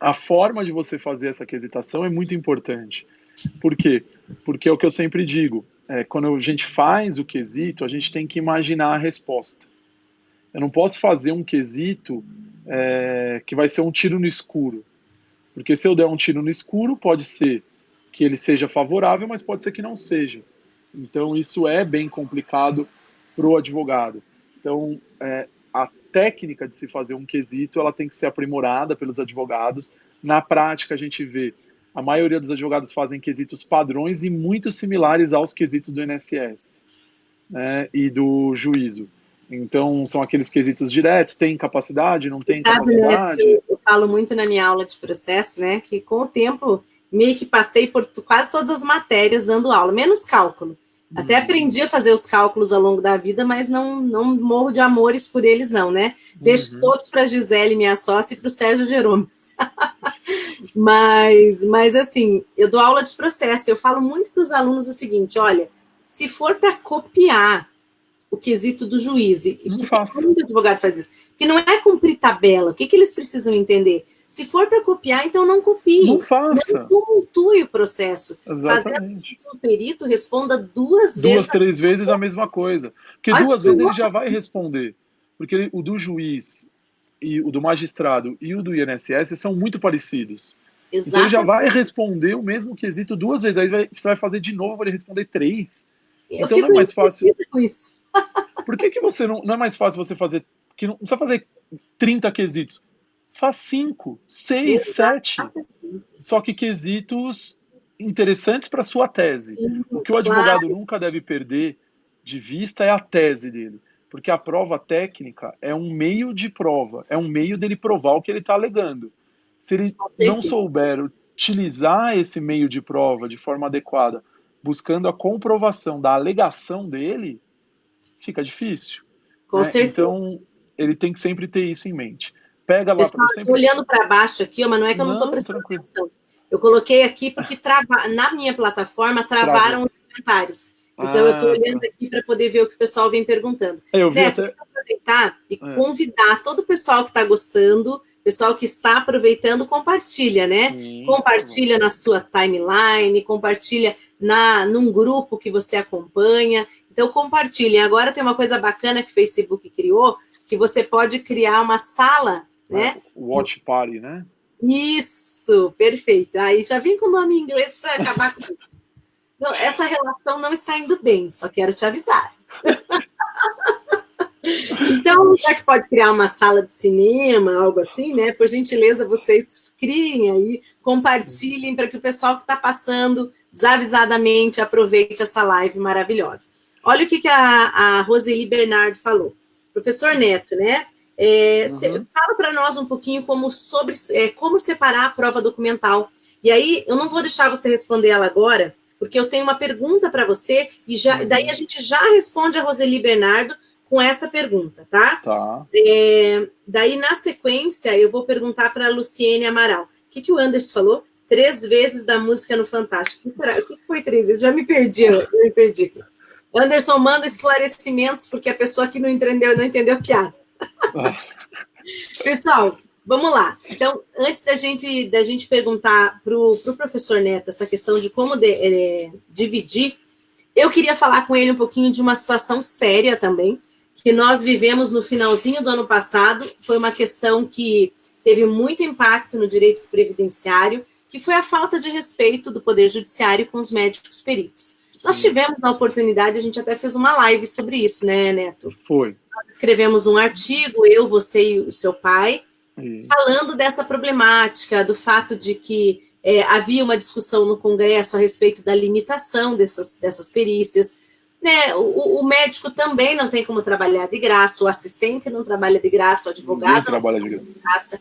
a forma de você fazer essa aquisitação é muito importante. Por quê? Porque é o que eu sempre digo, quando a gente faz o quesito, a gente tem que imaginar a resposta. Eu não posso fazer um quesito que vai ser um tiro no escuro. Porque se eu der um tiro no escuro, pode ser que ele seja favorável, mas pode ser que não seja. Então, isso é bem complicado para o advogado. Então, a técnica de se fazer um quesito, ela tem que ser aprimorada pelos advogados. Na prática, a gente vê, a maioria dos advogados fazem quesitos padrões e muito similares aos quesitos do INSS, né, e do juízo. Então, são aqueles quesitos diretos: tem capacidade, não tem capacidade? Né, eu falo muito na minha aula de processo, né, que com o tempo meio que passei por quase todas as matérias dando aula, menos cálculo. Até aprendi a fazer os cálculos ao longo da vida, mas não morro de amores por eles, não, né? Deixo todos para a Gisele, minha sócia, e para o Sérgio Jeromes. mas, assim, eu dou aula de processo, eu falo muito para os alunos o seguinte: olha, se for para copiar o quesito do juiz, e muito advogado faz isso, que não é cumprir tabela, o que eles precisam entender? Se for para copiar, então não copie. Não faça. Não tumultue o processo. Exatamente. Fazendo que o perito responda duas vezes. 3 vezes a mesma coisa. Porque 2 vezes ele já vai responder. Porque o do juiz, e o do magistrado e o do INSS são muito parecidos. Então ele já Exatamente. vai responder o mesmo quesito 2 vezes, aí você vai fazer de novo para ele responder 3. Eu Então não fico é mais fácil. enlouquecida com isso. Por que você não é mais fácil você fazer, que não precisa fazer 30 quesitos? Faz 5, 6, 7, só que quesitos interessantes para sua tese. Sim, O que o claro. advogado nunca deve perder de vista é a tese dele, porque a prova técnica é um meio de prova, é um meio dele provar o que ele está alegando. Se ele Com não certeza. souber utilizar esse meio de prova de forma adequada, buscando a comprovação da alegação dele, fica difícil, Com né? certeza. Então, ele tem que sempre ter isso em mente. Pega lá para Pessoal, eu eu tô sempre. olhando para baixo aqui, ó, mas não é que eu não estou Não, prestando tranquilo. atenção. Eu coloquei aqui porque na minha plataforma Travou. travaram os comentários. Então, eu estou Ah, olhando tá. aqui para poder ver o que o pessoal vem perguntando. Eu vi Neto, eu até. quero aproveitar e É, convidar todo o pessoal que está gostando, pessoal que está aproveitando, compartilha, né? sim, por favor. Compartilha na sua timeline, compartilha num grupo que você acompanha. Então, compartilhem. Agora tem uma coisa bacana que o Facebook criou, que você pode criar uma sala, É, né? Watch Party, né? Isso, perfeito. Aí já vim com o nome em inglês para acabar com. Não, essa relação não está indo bem, só quero te avisar. Então, já que pode criar uma sala de cinema, algo assim, né? Por gentileza, vocês criem aí, compartilhem para que o pessoal que está passando desavisadamente aproveite essa live maravilhosa. Olha o que a Roseli Bernardo falou. Professor Neto, né? Fala para nós um pouquinho como separar a prova documental. E aí, eu não vou deixar você responder ela agora, porque eu tenho uma pergunta para você, e daí a gente já responde a Roseli Bernardo com essa pergunta, tá? Tá. Daí, na sequência, eu vou perguntar para a Luciene Amaral. O que o Anderson falou? 3 vezes da música no Fantástico. O que foi 3 vezes? Já me perdi, eu me perdi aqui. Anderson, manda esclarecimentos, porque a pessoa que não entendeu a piada. Pessoal, vamos lá. Então, antes da gente perguntar para o professor Neto essa questão de como dividir, eu queria falar com ele um pouquinho de uma situação séria também, que nós vivemos no finalzinho do ano passado. Foi uma questão que teve muito impacto no direito previdenciário, que foi a falta de respeito do Poder Judiciário com os médicos peritos. Sim. Nós tivemos a oportunidade, a gente até fez uma live sobre isso, né, Neto? Foi. Nós escrevemos um artigo, eu, você e o seu pai, falando dessa problemática, do fato de que havia uma discussão no Congresso a respeito da limitação dessas perícias. Né? O médico também não tem como trabalhar de graça, o assistente não trabalha de graça, o advogado não trabalha de graça.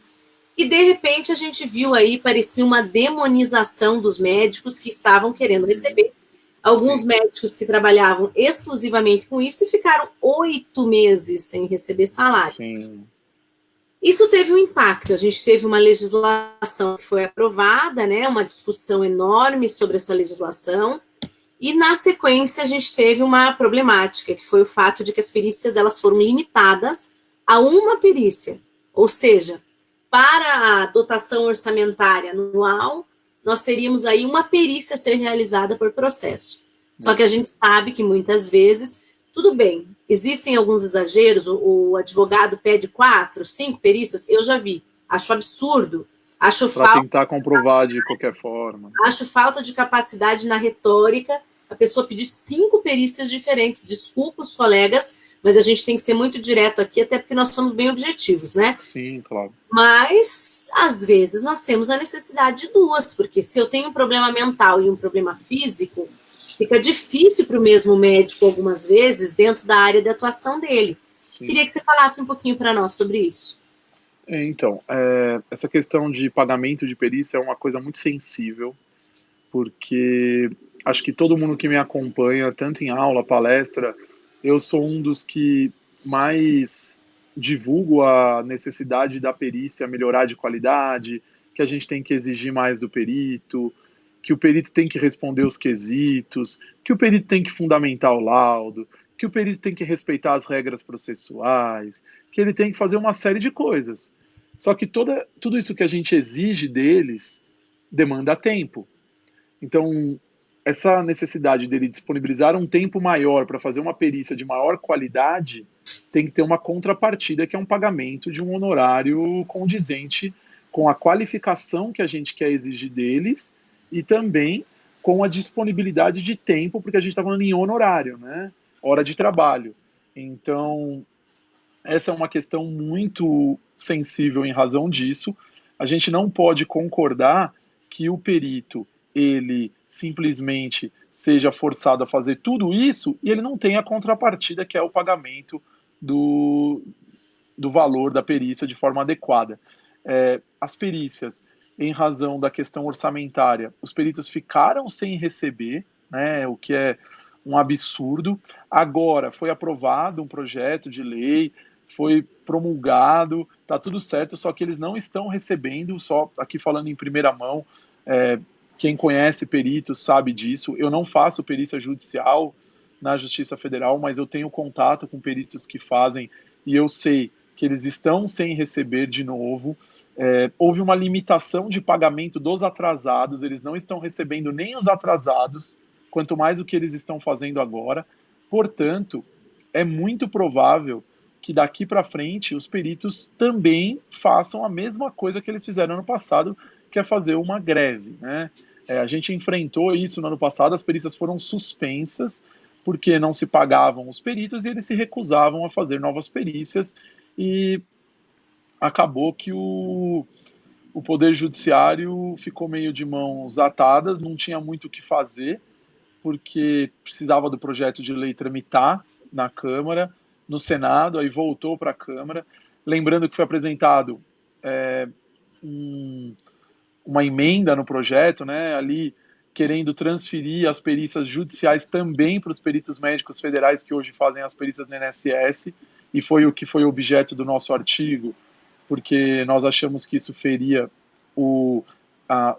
E, de repente, a gente viu aí, parecia uma demonização dos médicos que estavam querendo receber. Alguns Sim. médicos que trabalhavam exclusivamente com isso e ficaram 8 meses sem receber salário. Sim. Isso teve um impacto. A gente teve uma legislação que foi aprovada, né? Uma discussão enorme sobre essa legislação. E, na sequência, a gente teve uma problemática, que foi o fato de que as perícias elas foram limitadas a uma perícia. Ou seja, para a dotação orçamentária anual, nós teríamos aí uma perícia a ser realizada por processo. Só que a gente sabe que, muitas vezes, tudo bem, existem alguns exageros, o advogado pede 4, 5 perícias, eu já vi, acho absurdo. Para tentar comprovar de qualquer forma. Acho falta de capacidade na retórica, a pessoa pedir 5 perícias diferentes. Desculpa os colegas, mas a gente tem que ser muito direto aqui, até porque nós somos bem objetivos, né? Sim, claro. Mas, às vezes, nós temos a necessidade de 2, porque se eu tenho um problema mental e um problema físico, fica difícil para o mesmo médico, algumas vezes, dentro da área de atuação dele. Sim. Queria que você falasse um pouquinho para nós sobre isso. Então, essa questão de pagamento de perícia é uma coisa muito sensível, porque acho que todo mundo que me acompanha, tanto em aula, palestra, eu sou um dos que mais divulgo a necessidade da perícia melhorar de qualidade, que a gente tem que exigir mais do perito, que o perito tem que responder os quesitos, que o perito tem que fundamentar o laudo, que o perito tem que respeitar as regras processuais, que ele tem que fazer uma série de coisas. Só que tudo isso que a gente exige deles demanda tempo. Então, essa necessidade dele disponibilizar um tempo maior para fazer uma perícia de maior qualidade tem que ter uma contrapartida, que é um pagamento de um honorário condizente com a qualificação que a gente quer exigir deles e também com a disponibilidade de tempo, porque a gente está falando em honorário, né? Hora de trabalho. Então, essa é uma questão muito sensível em razão disso. A gente não pode concordar que o perito, ele simplesmente seja forçado a fazer tudo isso e ele não tenha a contrapartida, que é o pagamento do valor da perícia de forma adequada. As perícias, em razão da questão orçamentária, os peritos ficaram sem receber, né, o que é um absurdo. Agora foi aprovado um projeto de lei, foi promulgado, está tudo certo, só que eles não estão recebendo, só aqui falando em primeira mão, quem conhece peritos sabe disso. Eu não faço perícia judicial na Justiça Federal, mas eu tenho contato com peritos que fazem e eu sei que eles estão sem receber de novo. Houve uma limitação de pagamento dos atrasados, eles não estão recebendo nem os atrasados, quanto mais o que eles estão fazendo agora. Portanto, é muito provável que daqui para frente os peritos também façam a mesma coisa que eles fizeram no passado, que é fazer uma greve, né? A gente enfrentou isso no ano passado, as perícias foram suspensas porque não se pagavam os peritos e eles se recusavam a fazer novas perícias e acabou que o Poder Judiciário ficou meio de mãos atadas, não tinha muito o que fazer, porque precisava do projeto de lei tramitar na Câmara, no Senado, aí voltou para a Câmara. Lembrando que foi apresentado uma emenda no projeto, né, ali querendo transferir as perícias judiciais também para os peritos médicos federais que hoje fazem as perícias no INSS, e foi o que foi objeto do nosso artigo, porque nós achamos que isso feria o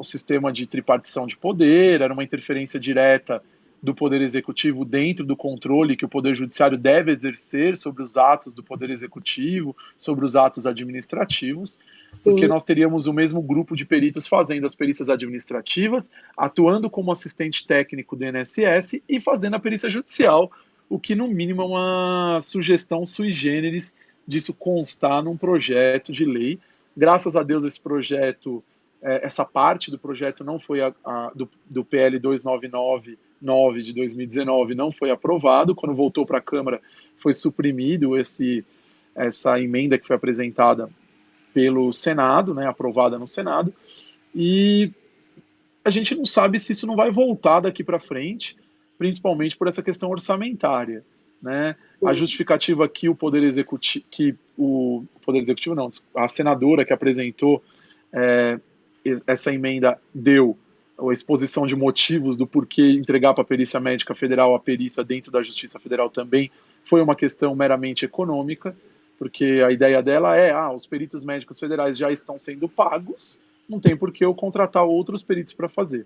sistema de tripartição de poder, era uma interferência direta do Poder Executivo dentro do controle que o Poder Judiciário deve exercer sobre os atos do Poder Executivo, sobre os atos administrativos, Sim. Porque nós teríamos o mesmo grupo de peritos fazendo as perícias administrativas, atuando como assistente técnico do INSS e fazendo a perícia judicial, o que no mínimo é uma sugestão sui generis disso constar num projeto de lei. Graças a Deus esse projeto, essa parte do projeto não foi do PL 299 de 2019 não foi aprovado. Quando voltou para a Câmara foi suprimido essa emenda que foi apresentada pelo Senado, né, aprovada no Senado, e a gente não sabe se isso não vai voltar daqui para frente, principalmente por essa questão orçamentária, né? A justificativa que o Poder Executivo não, a senadora que apresentou essa emenda deu a exposição de motivos do porquê entregar para a Perícia Médica Federal a perícia dentro da Justiça Federal também foi uma questão meramente econômica, porque a ideia dela os peritos médicos federais já estão sendo pagos, não tem por que eu contratar outros peritos para fazer.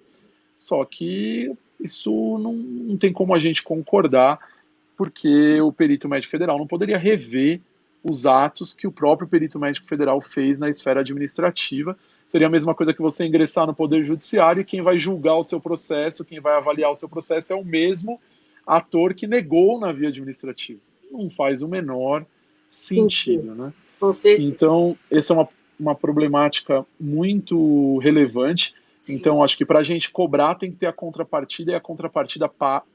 Só que isso não tem como a gente concordar, porque o perito médico federal não poderia rever os atos que o próprio perito médico federal fez na esfera administrativa. Seria a mesma coisa que você ingressar no Poder Judiciário e quem vai julgar o seu processo, quem vai avaliar o seu processo é o mesmo ator que negou na via administrativa. Não faz o menor sentido, né? Então, essa é uma problemática muito relevante. Sim. Então, acho que para a gente cobrar tem que ter a contrapartida, e a contrapartida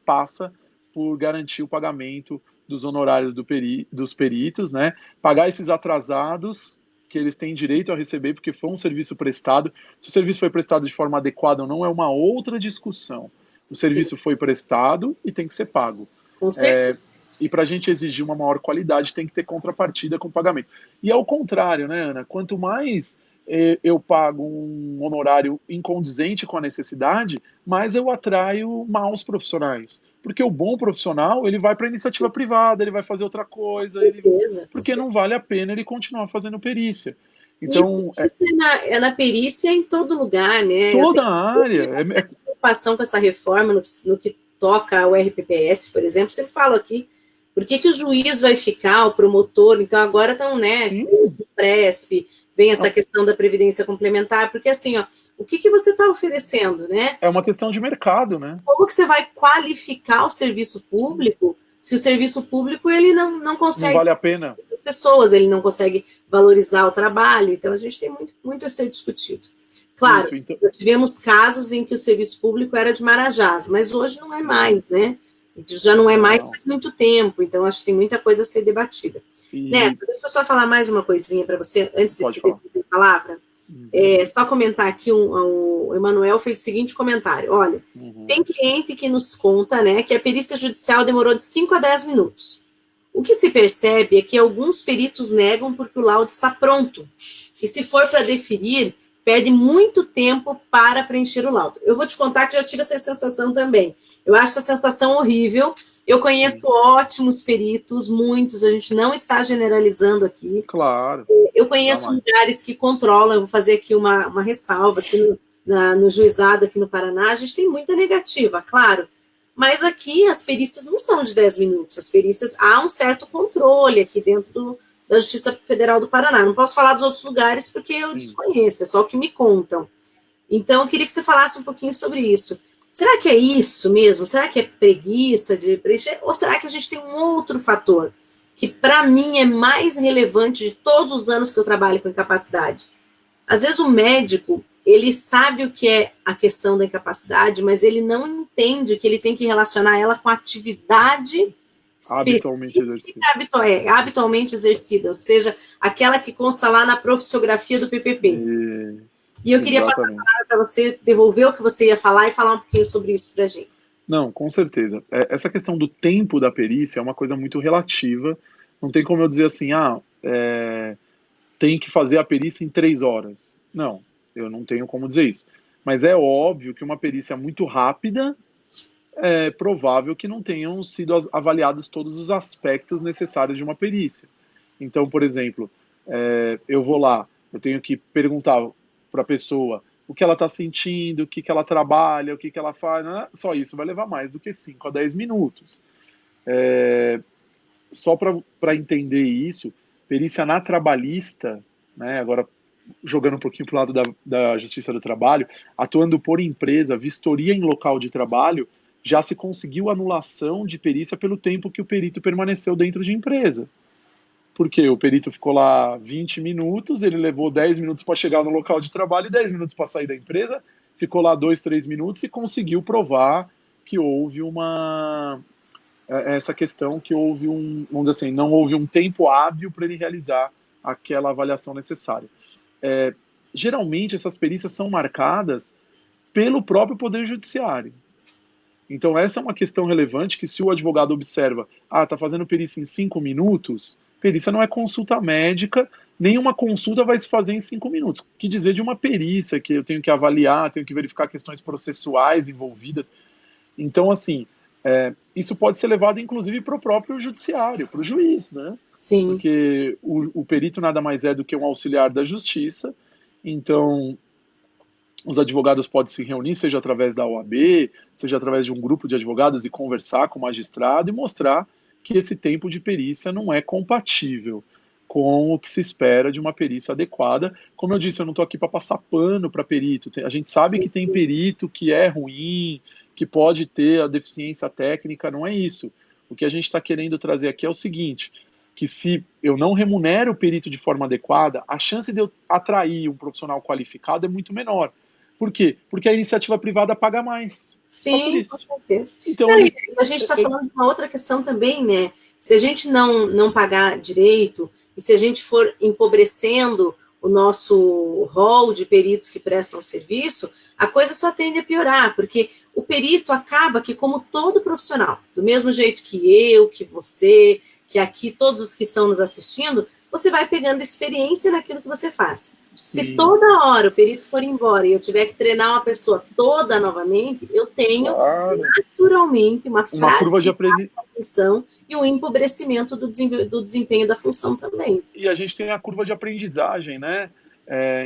passa por garantir o pagamento dos honorários dos peritos, né? Pagar esses atrasados que eles têm direito a receber, porque foi um serviço prestado. Se o serviço foi prestado de forma adequada ou não, é uma outra discussão. O serviço Sim. foi prestado e tem que ser pago. Com certeza. E para a gente exigir uma maior qualidade, tem que ter contrapartida com o pagamento. E ao contrário, né, Ana? Quanto mais eu pago um honorário incondizente com a necessidade, mais eu atraio maus profissionais. Porque o bom profissional, ele vai para a iniciativa privada, ele vai fazer outra coisa, porque não vale a pena ele continuar fazendo perícia. Então, isso é na perícia em todo lugar, né? Toda a área. Preocupação com essa reforma no que toca ao RPPS, por exemplo, sempre falo aqui, por que o juiz vai ficar, o promotor, então agora estão, né, o PRESP, vem essa questão da previdência complementar, porque assim, o que você está oferecendo, né? É uma questão de mercado, né? Como que você vai qualificar o serviço público se o serviço público ele não consegue... Não vale a pena. As pessoas, ele não consegue valorizar o trabalho, então a gente tem muito a ser discutido. Claro, isso, então... tivemos casos em que o serviço público era de Marajás, mas hoje não é mais, né? Já não é mais faz muito tempo, então acho que tem muita coisa a ser debatida. Neto, deixa eu só falar mais uma coisinha para você, antes de ter a palavra. Só comentar aqui, o Emanuel fez o seguinte comentário, olha, tem cliente que nos conta, né, que a perícia judicial demorou de 5 a 10 minutos. O que se percebe é que alguns peritos negam porque o laudo está pronto, e se for para deferir, perde muito tempo para preencher o laudo. Eu vou te contar que já tive essa sensação também. Eu acho essa sensação horrível. Eu conheço ótimos peritos, muitos, a gente não está generalizando aqui. Claro. Eu conheço lugares que controlam, eu vou fazer aqui uma ressalva, aqui no juizado aqui no Paraná, a gente tem muita negativa, claro, mas aqui as perícias não são de 10 minutos, as perícias, há um certo controle aqui dentro da Justiça Federal do Paraná. Não posso falar dos outros lugares porque eu desconheço, é só o que me contam. Então, eu queria que você falasse um pouquinho sobre isso. Será que é isso mesmo? Será que é preguiça de preencher? Ou será que a gente tem um outro fator que, para mim, é mais relevante de todos os anos que eu trabalho com incapacidade? Às vezes, o médico, ele sabe o que é a questão da incapacidade, mas ele não entende que ele tem que relacionar ela com a atividade habitualmente exercida. Habitualmente exercida, ou seja, aquela que consta lá na profissiografia do PPP. E eu queria passar a palavra para você devolver o que você ia falar e falar um pouquinho sobre isso para a gente. Não, com certeza. Essa questão do tempo da perícia é uma coisa muito relativa. Não tem como eu dizer assim, tem que fazer a perícia em 3 horas. Não, eu não tenho como dizer isso. Mas é óbvio que uma perícia muito rápida é provável que não tenham sido avaliados todos os aspectos necessários de uma perícia. Então, por exemplo, eu vou lá, eu tenho que perguntar para a pessoa o que ela está sentindo, o que ela trabalha, o que ela faz, né? Só isso vai levar mais do que 5 a 10 minutos. Só para entender isso, perícia na trabalhista, né, agora jogando um pouquinho para o lado da Justiça do Trabalho, atuando por empresa, vistoria em local de trabalho, já se conseguiu anulação de perícia pelo tempo que o perito permaneceu dentro de empresa. Porque o perito ficou lá 20 minutos, ele levou 10 minutos para chegar no local de trabalho e 10 minutos para sair da empresa, ficou lá 2, 3 minutos e conseguiu provar que houve essa questão, que houve vamos dizer assim, não houve um tempo hábil para ele realizar aquela avaliação necessária. Geralmente essas perícias são marcadas pelo próprio Poder Judiciário. Então essa é uma questão relevante, que se o advogado observa, está fazendo perícia em 5 minutos, perícia não é consulta médica, nenhuma consulta vai se fazer em 5 minutos. O que dizer de uma perícia, que eu tenho que avaliar, tenho que verificar questões processuais envolvidas. Então, assim, isso pode ser levado, inclusive, para o próprio judiciário, para o juiz, né? Sim. Porque o perito nada mais é do que um auxiliar da justiça, então os advogados podem se reunir, seja através da OAB, seja através de um grupo de advogados, e conversar com o magistrado e mostrar que esse tempo de perícia não é compatível com o que se espera de uma perícia adequada. Como eu disse, eu não estou aqui para passar pano para perito. A gente sabe que tem perito que é ruim, que pode ter a deficiência técnica, não é isso. O que a gente está querendo trazer aqui é o seguinte, que se eu não remunero o perito de forma adequada, a chance de eu atrair um profissional qualificado é muito menor. Por quê? Porque a iniciativa privada paga mais. Sim, com certeza. Então, a gente está falando de uma outra questão também, né? Se a gente não pagar direito, e se a gente for empobrecendo o nosso rol de peritos que prestam serviço, a coisa só tende a piorar, porque o perito acaba que, como todo profissional, do mesmo jeito que eu, que você, que aqui todos os que estão nos assistindo, você vai pegando experiência naquilo que você faz. Sim. Se toda hora o perito for embora e eu tiver que treinar uma pessoa toda novamente, eu tenho naturalmente uma curva de função e um empobrecimento do desempenho da função também. E a gente tem a curva de aprendizagem, né?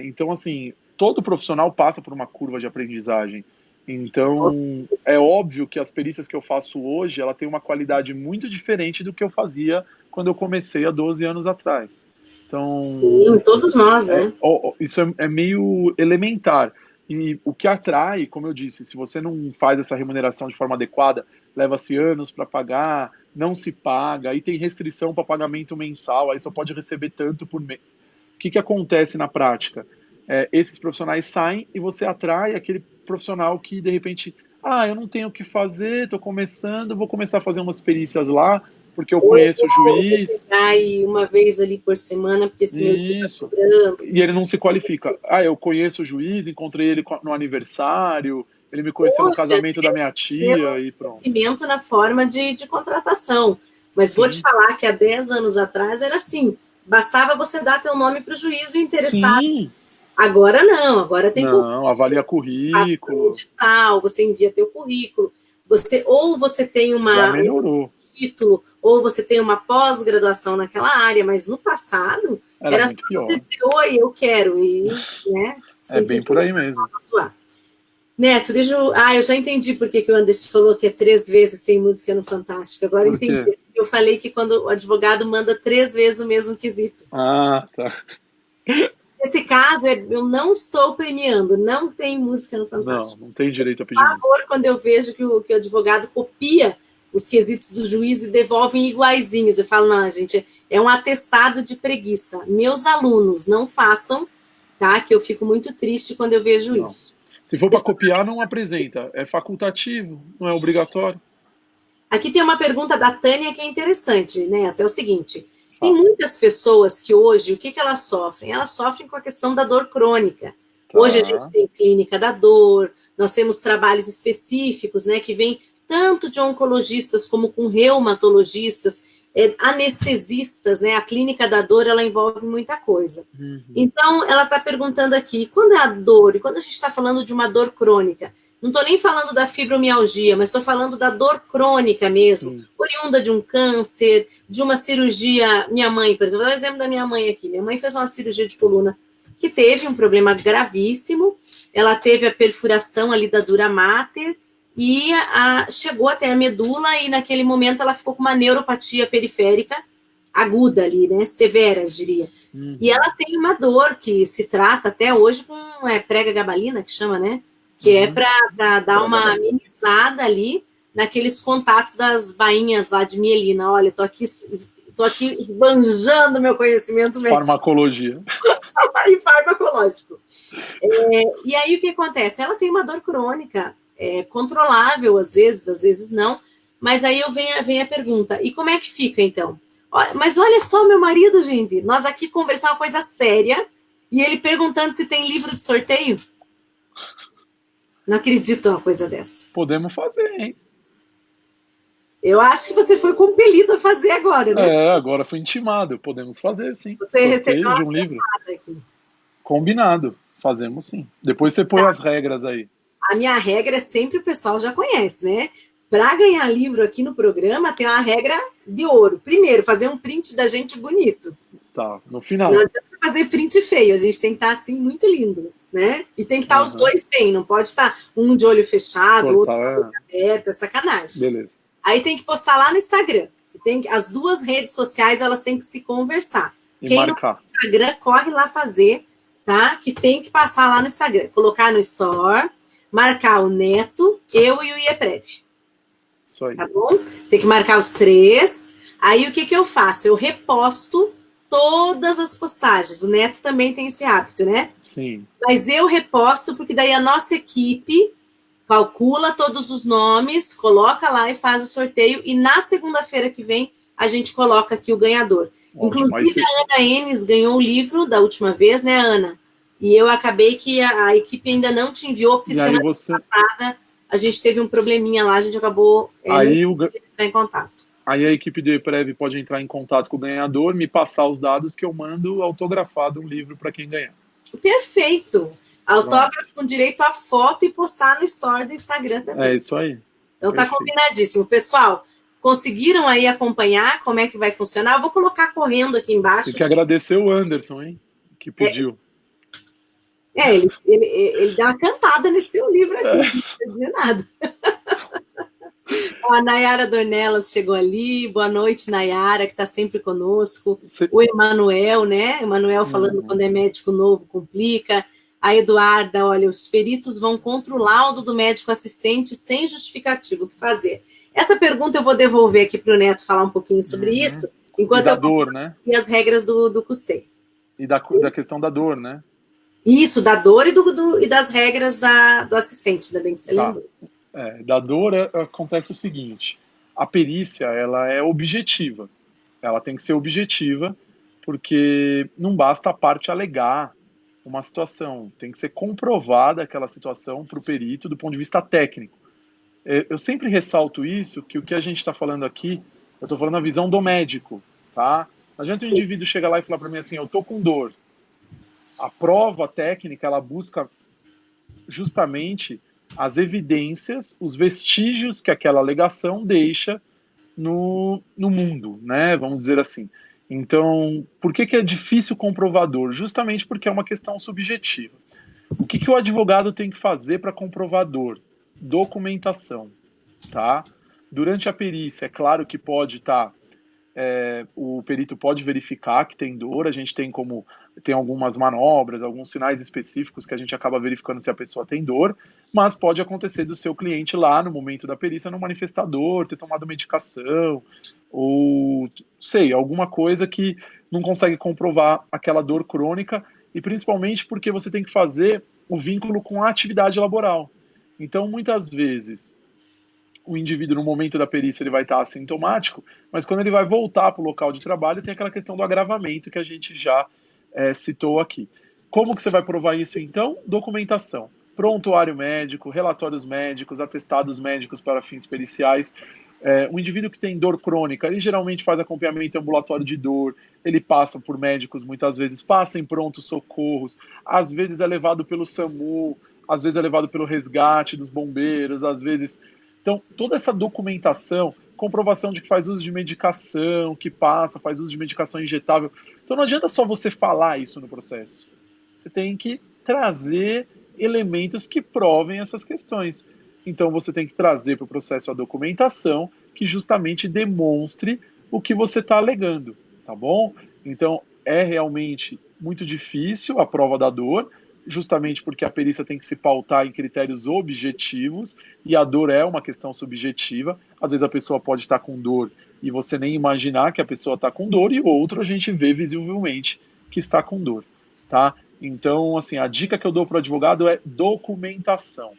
Então, assim, todo profissional passa por uma curva de aprendizagem. Então, é óbvio que as perícias que eu faço hoje, ela tem uma qualidade muito diferente do que eu fazia quando eu comecei há 12 anos atrás. Então, sim, todos nós, né? Isso é meio elementar. E o que atrai, como eu disse, se você não faz essa remuneração de forma adequada, leva-se anos para pagar, não se paga, aí tem restrição para pagamento mensal, aí só pode receber tanto por mês. O que acontece na prática? Esses profissionais saem e você atrai aquele profissional que, de repente, eu não tenho o que fazer, estou começando, vou começar a fazer umas perícias lá, porque eu conheço o juiz. Aí uma vez ali por semana, porque esse meu dia Isso. E ele não se qualifica. Eu conheço o juiz, encontrei ele no aniversário, ele me conheceu no casamento da minha tia e pronto. Conhecimento na forma de contratação. Mas vou te falar que há 10 anos atrás era assim, bastava você dar teu nome para o juiz e o interessado. Sim. Agora não, agora tem avalia currículo. Digital, você envia teu currículo, você tem Já melhorou. título, ou você tem uma pós-graduação naquela área, mas no passado era muito pior. Você dizer, oi, eu quero, e, né? É bem por aí mesmo. Neto, eu já entendi por que o Anderson falou que 3 vezes tem música no Fantástico. Agora entendi. Eu falei que quando o advogado manda 3 vezes o mesmo quesito. Tá. Nesse caso, eu não estou premiando, não tem música no Fantástico. Não tem direito a pedir música. Por favor, quando eu vejo que o advogado copia os quesitos do juiz e devolvem iguaizinhos. Eu falo, não, gente, é um atestado de preguiça. Meus alunos não façam, tá? Que eu fico muito triste quando eu vejo isso. Se for para copiar, não apresenta. É facultativo, não é obrigatório. Aqui tem uma pergunta da Tânia que é interessante, né? Até o seguinte, tem muitas pessoas que hoje, o que elas sofrem? Elas sofrem com a questão da dor crônica. Hoje a gente tem clínica da dor, nós temos trabalhos específicos, né? Que vem tanto de oncologistas como com reumatologistas, anestesistas, né? A clínica da dor, ela envolve muita coisa. Então, ela está perguntando aqui, quando é a dor, e quando a gente está falando de uma dor crônica, não estou nem falando da fibromialgia, mas estou falando da dor crônica mesmo, oriunda de um câncer, de uma cirurgia. Minha mãe, por exemplo, vou dar um exemplo da minha mãe aqui. Minha mãe fez uma cirurgia de coluna que teve um problema gravíssimo, ela teve a perfuração ali da dura mater, e chegou até a medula, e naquele momento ela ficou com uma neuropatia periférica aguda ali, né? Severa, eu diria. E ela tem uma dor que se trata até hoje com prega-gabalina, que chama, né? Que é para dar uma amenizada ali naqueles contatos das bainhas lá de mielina. Olha, tô aqui esbanjando meu conhecimento médico. Farmacologia. E farmacológico. E aí o que acontece? Ela tem uma dor crônica, controlável às vezes não, mas aí vem a pergunta, e como é que fica então? Mas olha só, meu marido, gente, nós aqui conversamos uma coisa séria, e ele perguntando se tem livro de sorteio. Não acredito numa coisa dessa. Podemos fazer, hein? Eu acho que você foi compelido a fazer agora, né? Agora foi intimado, podemos fazer sim. Você recebeu de um livro. Aqui. Combinado, fazemos sim. Depois você põe as regras aí. A minha regra é sempre, o pessoal já conhece, né? Para ganhar livro aqui no programa, tem uma regra de ouro. Primeiro, fazer um print da gente bonito. Tá, no final. Não adianta fazer print feio, a gente tem que estar assim, muito lindo, né? E tem que estar os dois bem, não pode estar um de olho fechado, outro de olho aberto, é sacanagem. Beleza. Aí tem que postar lá no Instagram. As 2 redes sociais, elas têm que se conversar. E quem marcar. No Instagram, corre lá fazer, tá? Que tem que passar lá no Instagram. Colocar no Store, marcar o Neto, eu e o IEPREV. Isso aí. Tá bom? Tem que marcar os 3. Aí o que eu faço? Eu reposto todas as postagens. O Neto também tem esse hábito, né? Sim. Mas eu reposto, porque daí a nossa equipe calcula todos os nomes, coloca lá e faz o sorteio, e na segunda-feira que vem a gente coloca aqui o ganhador. Ótimo, inclusive a Ana Enes ganhou o livro da última vez, né, Ana? E eu acabei que a equipe ainda não te enviou, porque semana passada a gente teve um probleminha lá, a gente acabou entrar em contato. Aí a equipe do EPREV pode entrar em contato com o ganhador, me passar os dados que eu mando autografado um livro para quem ganhar. Perfeito! Autógrafo com direito a foto e postar no story do Instagram também. É isso aí. Então tá combinadíssimo. Pessoal, conseguiram aí acompanhar como é que vai funcionar? Eu vou colocar correndo aqui embaixo. Tem que agradecer o Anderson, hein? Que pediu. Ele deu uma cantada nesse teu livro aqui, não precisa dizer nada. A Nayara Dornelas chegou ali. Boa noite, Nayara, que está sempre conosco. O Emanuel, né? Emanuel falando quando é médico novo, complica. A Eduarda, olha, os peritos vão contra o laudo do médico assistente sem justificativo. O que fazer? Essa pergunta eu vou devolver aqui para o Neto falar um pouquinho sobre isso, enquanto e da dor, né? E as regras do custeio. E da questão da dor, né? Isso, da dor e das regras do assistente, ainda bem que você lembrou. Da dor acontece o seguinte, a perícia ela é objetiva, ela tem que ser objetiva, porque não basta a parte alegar uma situação, tem que ser comprovada aquela situação para o perito do ponto de vista técnico. Eu sempre ressalto isso, que o que a gente está falando aqui, eu estou falando a visão do médico, tá? Não adianta o indivíduo chegar lá e falar para mim assim, eu estou com dor. A prova técnica, ela busca justamente as evidências, os vestígios que aquela alegação deixa no mundo, né? Vamos dizer assim. Então, por que é difícil comprovar dor? Justamente porque é uma questão subjetiva. O que o advogado tem que fazer para comprovar dor? Documentação, tá? Durante a perícia, é claro que pode estar... o perito pode verificar que tem dor, a gente tem algumas manobras, alguns sinais específicos que a gente acaba verificando se a pessoa tem dor, mas pode acontecer do seu cliente lá no momento da perícia não manifestar dor, ter tomado medicação, ou sei, alguma coisa que não consegue comprovar aquela dor crônica, e principalmente porque você tem que fazer o vínculo com a atividade laboral. Então, muitas vezes, o indivíduo, no momento da perícia, ele vai estar assintomático, mas quando ele vai voltar para o local de trabalho, tem aquela questão do agravamento que a gente já citou aqui. Como que você vai provar isso, então? Documentação. Prontuário médico, relatórios médicos, atestados médicos para fins periciais. Um indivíduo que tem dor crônica, ele geralmente faz acompanhamento ambulatório de dor, ele passa por médicos muitas vezes, passa em prontos socorros, às vezes é levado pelo SAMU, às vezes é levado pelo resgate dos bombeiros, às vezes... Então, toda essa documentação, comprovação de que faz uso de medicação, que faz uso de medicação injetável. Então, não adianta só você falar isso no processo. Você tem que trazer elementos que provem essas questões. Então, você tem que trazer para o processo a documentação que justamente demonstre o que você está alegando, tá bom? Então, é realmente muito difícil a prova da dor, justamente porque a perícia tem que se pautar em critérios objetivos, e a dor é uma questão subjetiva. Às vezes a pessoa pode estar com dor e você nem imaginar que a pessoa está com dor, e o outro a gente vê visivelmente que está com dor, tá? Então, assim, a dica que eu dou para o advogado é documentação.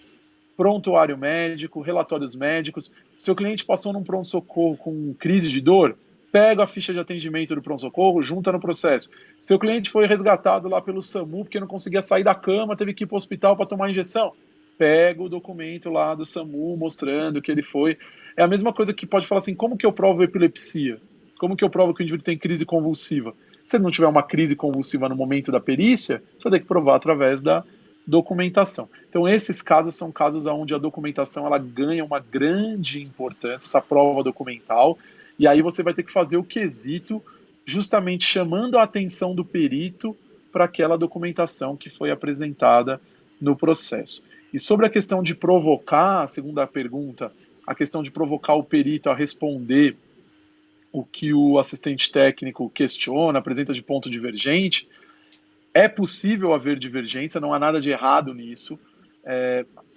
Prontuário médico, relatórios médicos. Seu cliente passou num pronto-socorro com crise de dor, pega a ficha de atendimento do pronto-socorro, junta no processo. Seu cliente foi resgatado lá pelo SAMU porque não conseguia sair da cama, teve que ir para o hospital para tomar injeção. Pega o documento lá do SAMU mostrando que ele foi. É a mesma coisa que pode falar assim, como que eu provo epilepsia? Como que eu provo que o indivíduo tem crise convulsiva? Se ele não tiver uma crise convulsiva no momento da perícia, você vai ter que provar através da documentação. Então, esses casos são casos onde a documentação ela ganha uma grande importância, essa prova documental. E aí você vai ter que fazer o quesito justamente chamando a atenção do perito para aquela documentação que foi apresentada no processo. E sobre a questão de provocar, a segunda pergunta, a questão de provocar o perito a responder o que o assistente técnico questiona, apresenta de ponto divergente, é possível haver divergência, não há nada de errado nisso.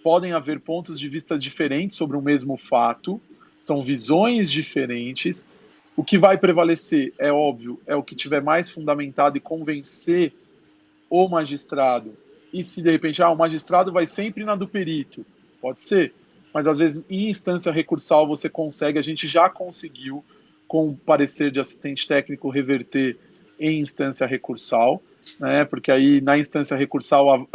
Podem haver pontos de vista diferentes sobre o mesmo fato, são visões diferentes. O que vai prevalecer, é óbvio, é o que tiver mais fundamentado e convencer o magistrado. E se de repente, o magistrado vai sempre na do perito, pode ser, mas às vezes em instância recursal você consegue, a gente já conseguiu, com o parecer de assistente técnico, reverter em instância recursal, né? Porque aí na instância recursal,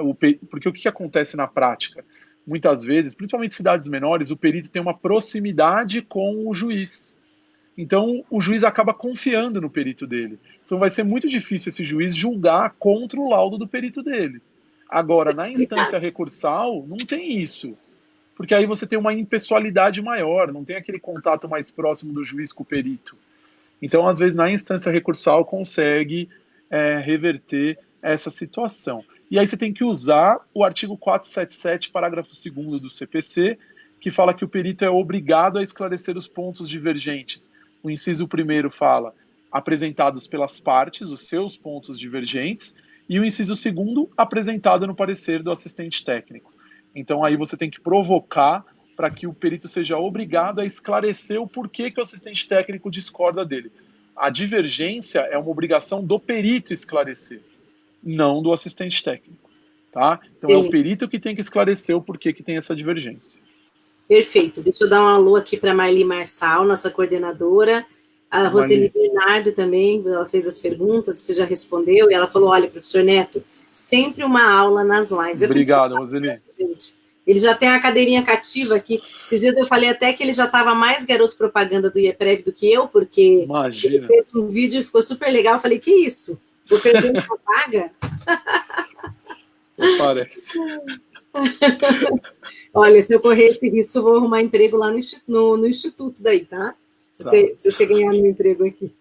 porque o que acontece na prática? Muitas vezes, principalmente em cidades menores, o perito tem uma proximidade com o juiz. Então, o juiz acaba confiando no perito dele. Então, vai ser muito difícil esse juiz julgar contra o laudo do perito dele. Agora, na instância recursal, não tem isso. Porque aí você tem uma impessoalidade maior, não tem aquele contato mais próximo do juiz com o perito. Então, às vezes, na instância recursal, consegue reverter essa situação. E aí você tem que usar o artigo 477, parágrafo 2º do CPC, que fala que o perito é obrigado a esclarecer os pontos divergentes. O inciso 1º fala, apresentados pelas partes, os seus pontos divergentes, E o inciso segundo, apresentado no parecer do assistente técnico. Então aí você tem que provocar para que o perito seja obrigado a esclarecer o porquê que o assistente técnico discorda dele. A divergência é uma obrigação do perito esclarecer, não do assistente técnico. Tá? Então é o perito que tem que esclarecer o porquê que tem essa divergência. Perfeito. Deixa eu dar um alô aqui para a Marli Marçal, nossa coordenadora. A Roseli Bernardo também, ela fez as perguntas, você já respondeu, e ela falou, olha, professor Neto, sempre uma aula nas lives. Obrigado, Roseli. Gente. Ele já tem a cadeirinha cativa aqui. Esses dias eu falei até que ele já estava mais garoto propaganda do IEPREV do que eu, porque Imagina. Ele fez um vídeo e ficou super legal. Eu falei, que isso? Vou perder uma vaga? Parece. Olha, se eu correr esse risco, eu vou arrumar emprego lá no instituto daí, tá? Se você ganhar meu emprego aqui.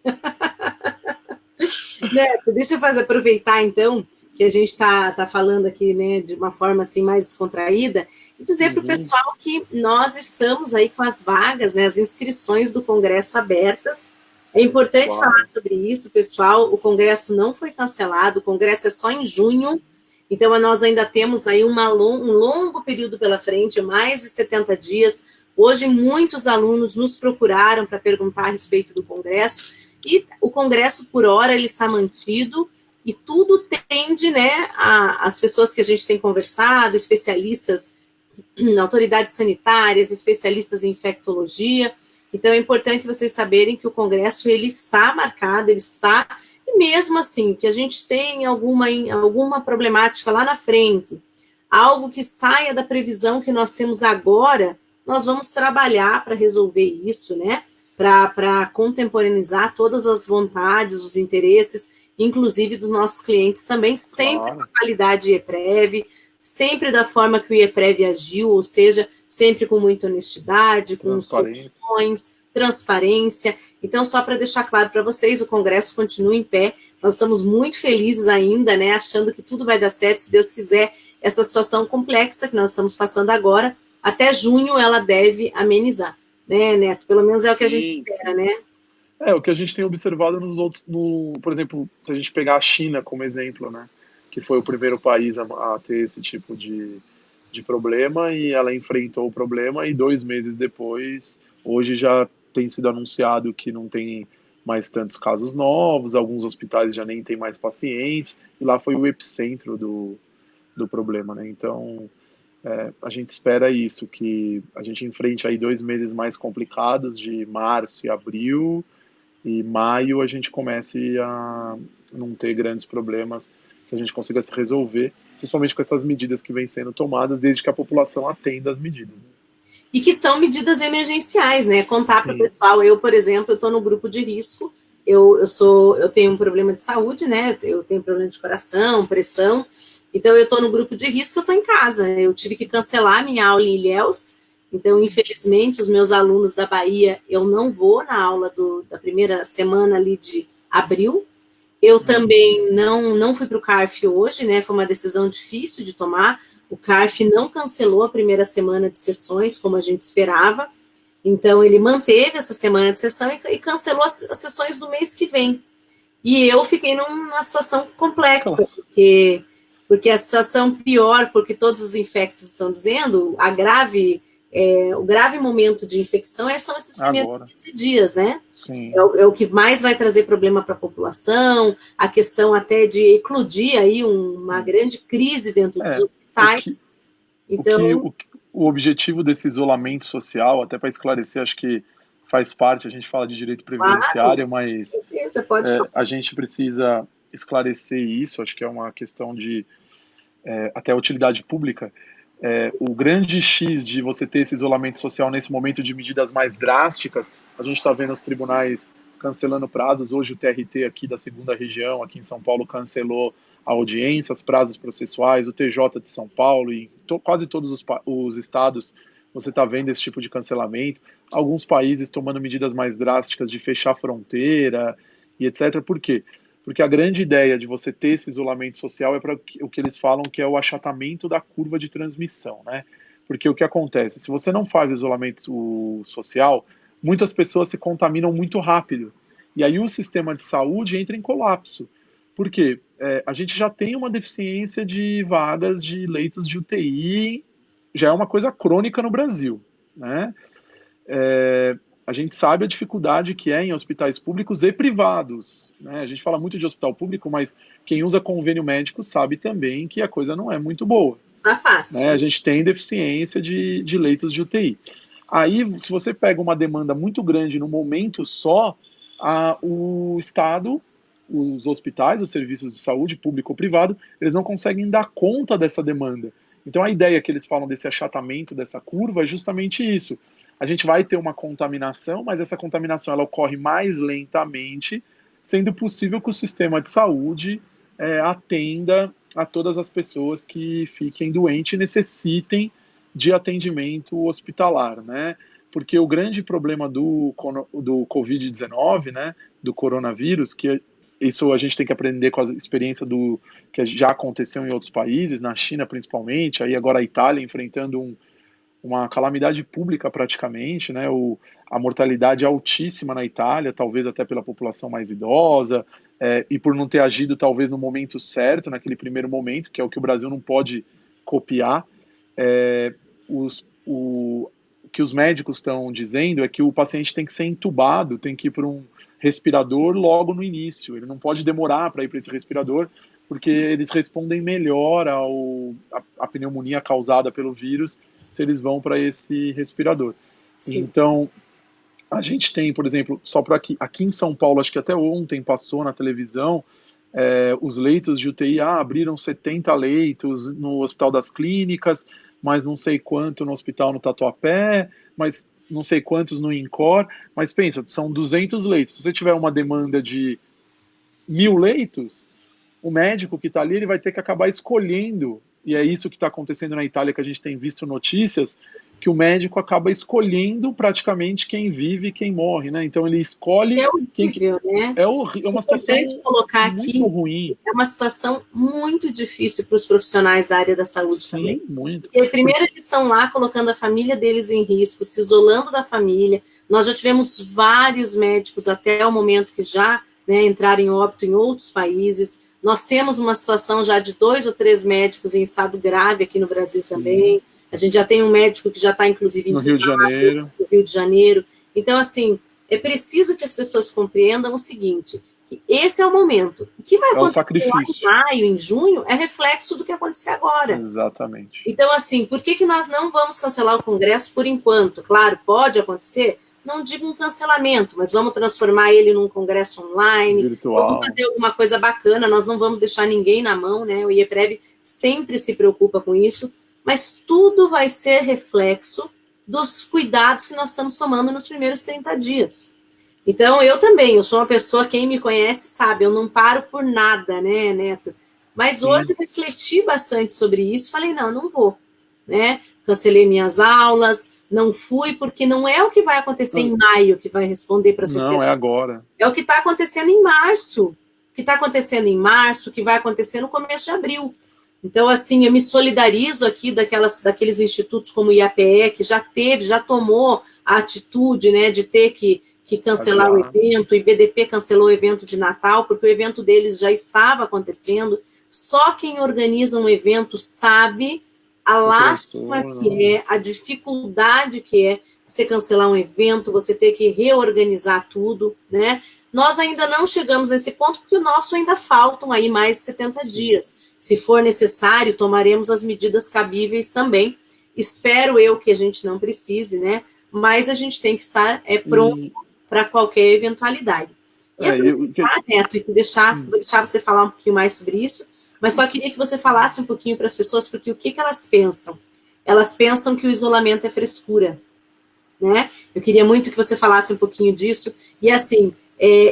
Neto, deixa eu aproveitar, então, que a gente está falando aqui, né, de uma forma assim mais descontraída, e dizer para o pessoal que nós estamos aí com as vagas, né, as inscrições do Congresso abertas. É importante falar sobre isso, pessoal. O Congresso não foi cancelado, o Congresso é só em junho, então nós ainda temos aí um longo período pela frente, mais de 70 dias. Hoje, muitos alunos nos procuraram para perguntar a respeito do Congresso, e o Congresso, por hora, ele está mantido, e tudo tende, né, as pessoas que a gente tem conversado, especialistas, autoridades sanitárias, especialistas em infectologia. Então, é importante vocês saberem que o Congresso, ele está marcado, ele está, e mesmo assim, que a gente tem alguma problemática lá na frente, algo que saia da previsão que nós temos agora, nós vamos trabalhar para resolver isso, né? Para contemporaneizar todas as vontades, os interesses, inclusive dos nossos clientes também, sempre com a qualidade IEPREV, sempre da forma que o IEPREV agiu, ou seja, sempre com muita honestidade, com soluções, transparência. Então, só para deixar claro para vocês, o Congresso continua em pé, nós estamos muito felizes ainda, né, achando que tudo vai dar certo, se Deus quiser. Essa situação complexa que nós estamos passando agora, até junho ela deve amenizar, né, Neto? Pelo menos é o que a gente espera, né? É, o que a gente tem observado nos outros, por exemplo, se a gente pegar a China como exemplo, né, que foi o primeiro país a ter esse tipo de problema, e ela enfrentou o problema, e 2 meses depois, hoje já tem sido anunciado que não tem mais tantos casos novos, alguns hospitais já nem tem mais pacientes, e lá foi o epicentro do problema, né? Então, a gente espera isso, que a gente enfrente aí 2 meses mais complicados, de março e abril, e maio a gente comece a não ter grandes problemas, que a gente consiga se resolver, principalmente com essas medidas que vêm sendo tomadas, desde que a população atenda às medidas. E que são medidas emergenciais, né? Contar para o pessoal. Eu, por exemplo, eu estou no grupo de risco, eu tenho um problema de saúde, né? Eu tenho problema de coração, pressão, então eu estou no grupo de risco, eu estou em casa. Eu tive que cancelar minha aula em Ilhéus, então, infelizmente, os meus alunos da Bahia, eu não vou na aula da primeira semana ali de abril. Eu também não fui para o CARF hoje, né? Foi uma decisão difícil de tomar. O CARF não cancelou a primeira semana de sessões, como a gente esperava. Então, ele manteve essa semana de sessão e cancelou as sessões do mês que vem. E eu fiquei numa situação complexa, porque a situação pior, porque todos os infectos estão dizendo, o grave momento de infecção são esses primeiros 15 dias, né? Sim. É o que mais vai trazer problema para a população, a questão até de eclodir aí uma grande crise dentro dos hospitais. O objetivo desse isolamento social, até para esclarecer, acho que faz parte, a gente fala de direito previdenciário, mas a gente precisa esclarecer isso, acho que é uma questão de até utilidade pública. O grande X de você ter esse isolamento social nesse momento de medidas mais drásticas, a gente está vendo os tribunais cancelando prazos. Hoje o TRT aqui da 2ª região, aqui em São Paulo, cancelou a audiência, os prazos processuais, o TJ de São Paulo e quase todos os estados você está vendo esse tipo de cancelamento. Alguns países tomando medidas mais drásticas de fechar a fronteira e etc. Por quê? Porque a grande ideia de você ter esse isolamento social é para o que eles falam que é o achatamento da curva de transmissão, né? Porque o que acontece? Se você não faz isolamento social, muitas pessoas se contaminam muito rápido. E aí o sistema de saúde entra em colapso. Por quê? a gente já tem uma deficiência de vagas de leitos de UTI, já é uma coisa crônica no Brasil, né? A gente sabe a dificuldade que é em hospitais públicos e privados, né? A gente fala muito de hospital público, mas quem usa convênio médico sabe também que a coisa não é muito boa. Tá fácil. Né? A gente tem deficiência de leitos de UTI. Aí, se você pega uma demanda muito grande no momento só, o Estado, os hospitais, os serviços de saúde, público ou privado, eles não conseguem dar conta dessa demanda. Então, a ideia que eles falam desse achatamento dessa curva é justamente isso. A gente vai ter uma contaminação, mas essa contaminação ela ocorre mais lentamente, sendo possível que o sistema de saúde atenda a todas as pessoas que fiquem doentes e necessitem de atendimento hospitalar, né? Porque o grande problema do Covid-19, né, do coronavírus, que isso a gente tem que aprender com a experiência do que já aconteceu em outros países, na China principalmente, aí agora a Itália enfrentando uma calamidade pública praticamente, né? A mortalidade é altíssima na Itália, talvez até pela população mais idosa, e por não ter agido talvez no momento certo, naquele primeiro momento, que é o que o Brasil não pode copiar. O que os médicos estão dizendo é que o paciente tem que ser entubado, tem que ir para um respirador logo no início, ele não pode demorar para ir para esse respirador, porque eles respondem melhor à pneumonia causada pelo vírus se eles vão para esse respirador. Sim. Então, a gente tem, por exemplo, só para aqui em São Paulo, acho que até ontem passou na televisão, os leitos de UTI, abriram 70 leitos no Hospital das Clínicas, mas não sei quanto no Hospital no Tatuapé, mas não sei quantos no INCOR, mas pensa, são 200 leitos. Se você tiver uma demanda de 1.000 leitos, o médico que está ali ele vai ter que acabar escolhendo, e é isso que está acontecendo na Itália, que a gente tem visto notícias, que o médico acaba escolhendo praticamente quem vive e quem morre, né? Então ele escolhe... É horrível, né? É horrível, é uma situação colocar muito aqui, ruim. É uma situação muito difícil para os profissionais da área da saúde. Sim, também. Muito. Porque primeiro eles estão lá colocando a família deles em risco, se isolando da família. Nós já tivemos vários médicos até o momento que já entraram em óbito em outros países. Nós temos uma situação já de 2 ou 3 médicos em estado grave aqui no Brasil. Sim. Também. A gente já tem um médico que já está, inclusive, no Rio de Janeiro. No Rio de Janeiro. Então, assim, é preciso que as pessoas compreendam o seguinte, que esse é o momento. O que vai acontecer lá em maio, em junho, é reflexo do que acontecer agora. Exatamente. Então, assim, por que nós não vamos cancelar o Congresso por enquanto? Claro, pode acontecer, não digo um cancelamento, mas vamos transformar ele num Congresso online, virtual. Vamos fazer alguma coisa bacana, nós não vamos deixar ninguém na mão, né? O IEPREV sempre se preocupa com isso, mas tudo vai ser reflexo dos cuidados que nós estamos tomando nos primeiros 30 dias. Então, eu sou uma pessoa, quem me conhece sabe, eu não paro por nada, né, Neto? Mas Sim. Hoje eu refleti bastante sobre isso, falei, não vou, né? Cancelei minhas aulas, não fui, porque não é o que vai acontecer em maio que vai responder para a sociedade. Não, é agora. É o que está acontecendo em março. O que está acontecendo em março, o que vai acontecer no começo de abril. Então, assim, eu me solidarizo aqui daqueles institutos como o IAPE, que já tomou a atitude, né, de ter que cancelar o evento, o IBDP cancelou o evento de Natal, porque o evento deles já estava acontecendo. Só quem organiza um evento sabe a lástima que é, a dificuldade que é você cancelar um evento, você ter que reorganizar tudo, né? Nós ainda não chegamos nesse ponto, porque o nosso ainda faltam aí mais de 70 Sim. dias. Se for necessário, tomaremos as medidas cabíveis também. Espero eu que a gente não precise, né? Mas a gente tem que estar pronto para qualquer eventualidade. E aproveitar, Neto, e vou deixar você falar um pouquinho mais sobre isso, mas só queria que você falasse um pouquinho para as pessoas, porque o que elas pensam? Elas pensam que o isolamento é frescura, né? Eu queria muito que você falasse um pouquinho disso, e assim,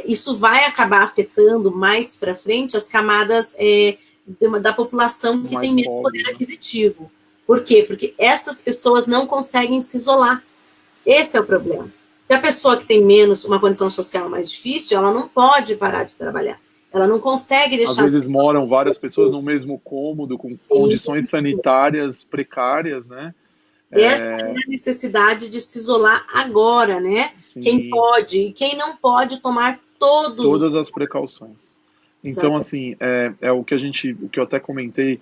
isso vai acabar afetando mais para frente as camadas da população que tem menos poder aquisitivo. Por quê? Porque essas pessoas não conseguem se isolar. Esse é o problema. Porque a pessoa que tem menos, uma condição social mais difícil, ela não pode parar de trabalhar. Ela não consegue deixar... Às vezes moram várias pessoas no mesmo cômodo, com Sim. condições sanitárias precárias, né? Essa é a necessidade de se isolar agora, né? Sim. Quem pode e quem não pode tomar todas as precauções. Então, Exato. assim, o que o que eu até comentei,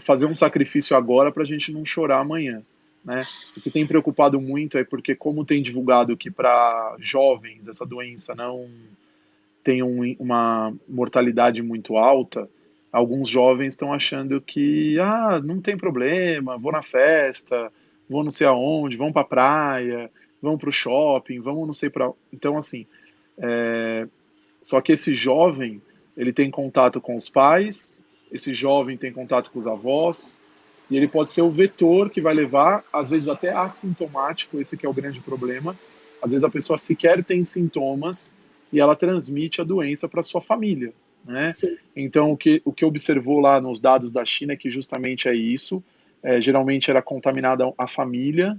fazer um sacrifício agora para a gente não chorar amanhã, né? O que tem preocupado muito é porque, como tem divulgado que para jovens essa doença não tem uma mortalidade muito alta, alguns jovens estão achando que, não tem problema, vou na festa, vou não sei aonde, vão para a praia, vão para o shopping, vão não sei para. Então, assim, só que esse jovem, ele tem contato com os pais, esse jovem tem contato com os avós, e ele pode ser o vetor que vai levar, às vezes até assintomático, esse que é o grande problema. Às vezes a pessoa sequer tem sintomas e ela transmite a doença para sua família, né? Sim. Então o que observou lá nos dados da China é que justamente é isso. Geralmente era contaminada a família,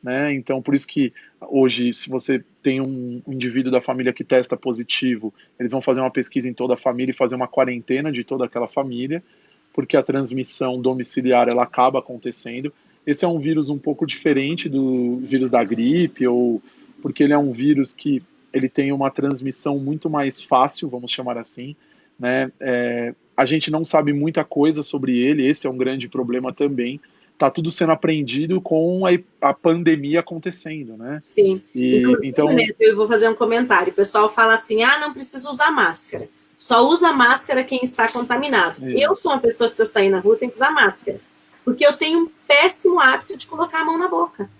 né? Então por isso que hoje, se você tem um indivíduo da família que testa positivo, eles vão fazer uma pesquisa em toda a família e fazer uma quarentena de toda aquela família, porque a transmissão domiciliar ela acaba acontecendo. Esse é um vírus um pouco diferente do vírus da gripe, ou porque ele é um vírus que ele tem uma transmissão muito mais fácil, vamos chamar assim, né? A gente não sabe muita coisa sobre ele, esse é um grande problema também. Tá tudo sendo aprendido com a pandemia acontecendo, né? Sim. E Inclusive, então, Neto, eu vou fazer um comentário. O pessoal fala assim: não precisa usar máscara. Só usa máscara quem está contaminado. Eu sou uma pessoa que, se eu sair na rua, tem que usar máscara. Porque eu tenho um péssimo hábito de colocar a mão na boca.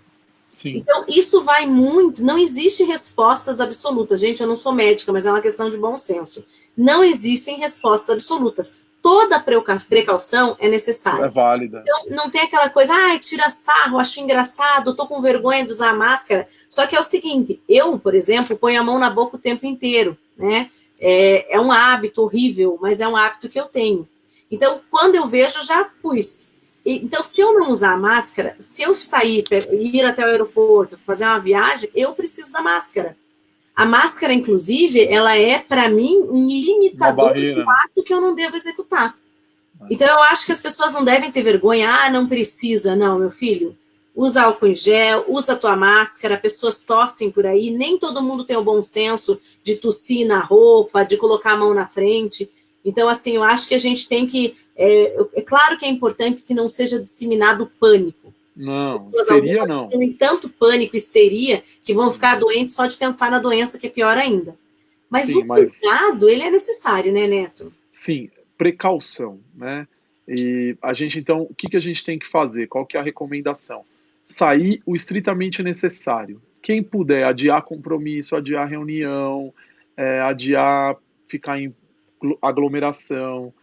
sim, Então, isso vai muito. Não existe respostas absolutas. Gente, eu não sou médica, mas é uma questão de bom senso. Não existem respostas absolutas. Toda precaução é é necessária. válida. Então, não tem aquela coisa, tira sarro, acho engraçado, tô com vergonha de usar a máscara. Só que é o seguinte, eu, por exemplo, ponho a mão na boca o tempo inteiro, né? É um hábito horrível, mas é um hábito que eu tenho. Então, quando eu vejo, já pus. Então, se eu não usar a máscara, se eu sair, ir até o aeroporto, fazer uma viagem, eu preciso da máscara. A máscara, inclusive, ela é, para mim, um Uma limitador barreira, do né? ato que eu não devo executar. Então, eu acho que as pessoas não devem ter vergonha. Não precisa. Não, meu filho. Usa álcool em gel, usa a tua máscara, pessoas tossem por aí, nem todo mundo tem o bom senso de tossir na roupa, de colocar a mão na frente. Então, assim, eu acho que a gente tem que... É claro que é importante que não seja disseminado o pânico. As Não, pessoas, histeria algumas, não. têm tanto pânico, histeria, que vão ficar doentes só de pensar na doença, que é pior ainda. Mas o Sim, mas cuidado, ele é necessário, né, Neto? sim, precaução, né? E a gente então, o que que a gente tem que fazer? Qual que é a recomendação? Sair o estritamente necessário. Quem puder adiar compromisso, adiar reunião, adiar ficar em aglomeração,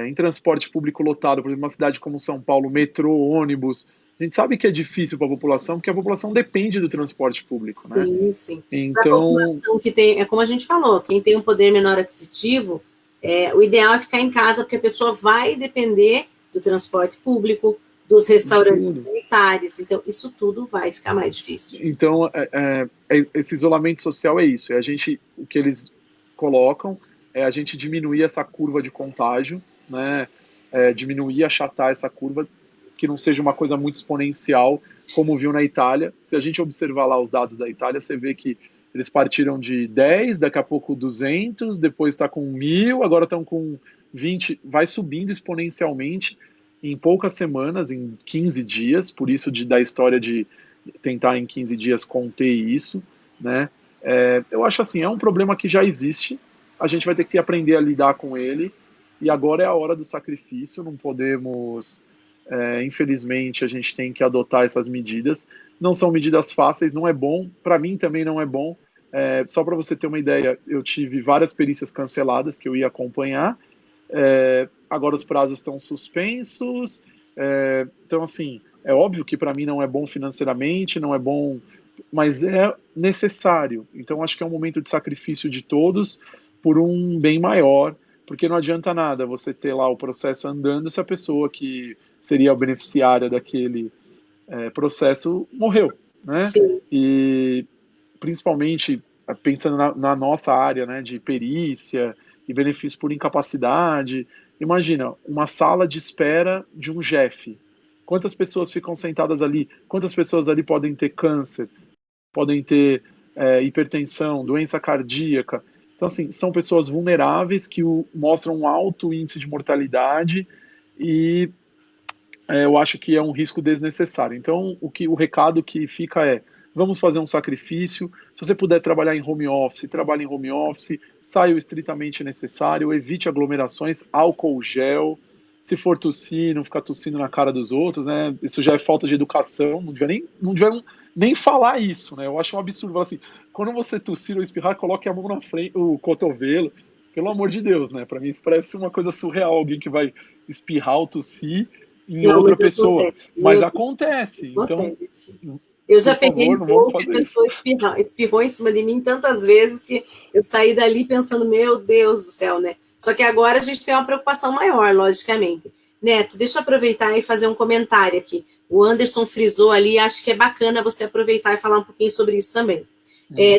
em transporte público lotado, por exemplo, uma cidade como São Paulo, metrô, ônibus. A gente sabe que é difícil para a população, porque a população depende do transporte público, né? Sim, sim. Para a Então, população que tem, é como a gente falou, quem tem um poder menor aquisitivo, o ideal é ficar em casa, porque a pessoa vai depender do transporte público, dos de restaurantes tudo. sanitários, então isso tudo vai ficar mais difícil. Então, esse isolamento social é isso. O que eles colocam é a gente diminuir essa curva de contágio, né? Diminuir, achatar essa curva, que não seja uma coisa muito exponencial, como viu na Itália. Se a gente observar lá os dados da Itália, você vê que eles partiram de 10, daqui a pouco 200, depois está com 1.000, agora estão com 20, vai subindo exponencialmente em poucas semanas, em 15 dias, por isso da história de tentar em 15 dias conter isso, né? Eu acho assim, é um problema que já existe, a gente vai ter que aprender a lidar com ele, e agora é a hora do sacrifício, não podemos, infelizmente, a gente tem que adotar essas medidas, não são medidas fáceis, não é bom, para mim também não é bom, só para você ter uma ideia, eu tive várias perícias canceladas que eu ia acompanhar, agora os prazos estão suspensos, então assim, é óbvio que para mim não é bom financeiramente, não é bom, mas é necessário. Então acho que é um momento de sacrifício de todos por um bem maior, porque não adianta nada você ter lá o processo andando se a pessoa que seria a beneficiária daquele processo morreu, né? Sim, E principalmente pensando na nossa área, né, de perícia e benefício por incapacidade. Imagina, uma sala de espera de um JEF. Quantas pessoas ficam sentadas ali? Quantas pessoas ali podem ter câncer? Podem ter hipertensão, doença cardíaca? Então, assim, são pessoas vulneráveis que mostram um alto índice de mortalidade e eu acho que é um risco desnecessário. Então, o recado que fica é: vamos fazer um sacrifício. Se você puder trabalhar em home office, trabalhe em home office, saia o estritamente necessário, evite aglomerações, álcool gel. Se for tossir, não ficar tossindo na cara dos outros, né? Isso já é falta de educação, não devia nem falar isso, né? Eu acho um absurdo falar assim: quando você tossir ou espirrar, coloque a mão na frente, o cotovelo. Pelo amor de Deus, né? Para mim isso parece uma coisa surreal, alguém que vai espirrar ou tossir em Não, outra mas pessoa. acontece. Mas Meu acontece. Deus, Então, acontece. Eu já por peguei favor, não vamos voo que a fazer isso. pessoa espirrou em cima de mim tantas vezes que eu saí dali pensando, meu Deus do céu, né? Só que agora a gente tem uma preocupação maior, logicamente. Neto, deixa eu aproveitar e fazer um comentário aqui. O Anderson frisou ali, acho que é bacana você aproveitar e falar um pouquinho sobre isso também.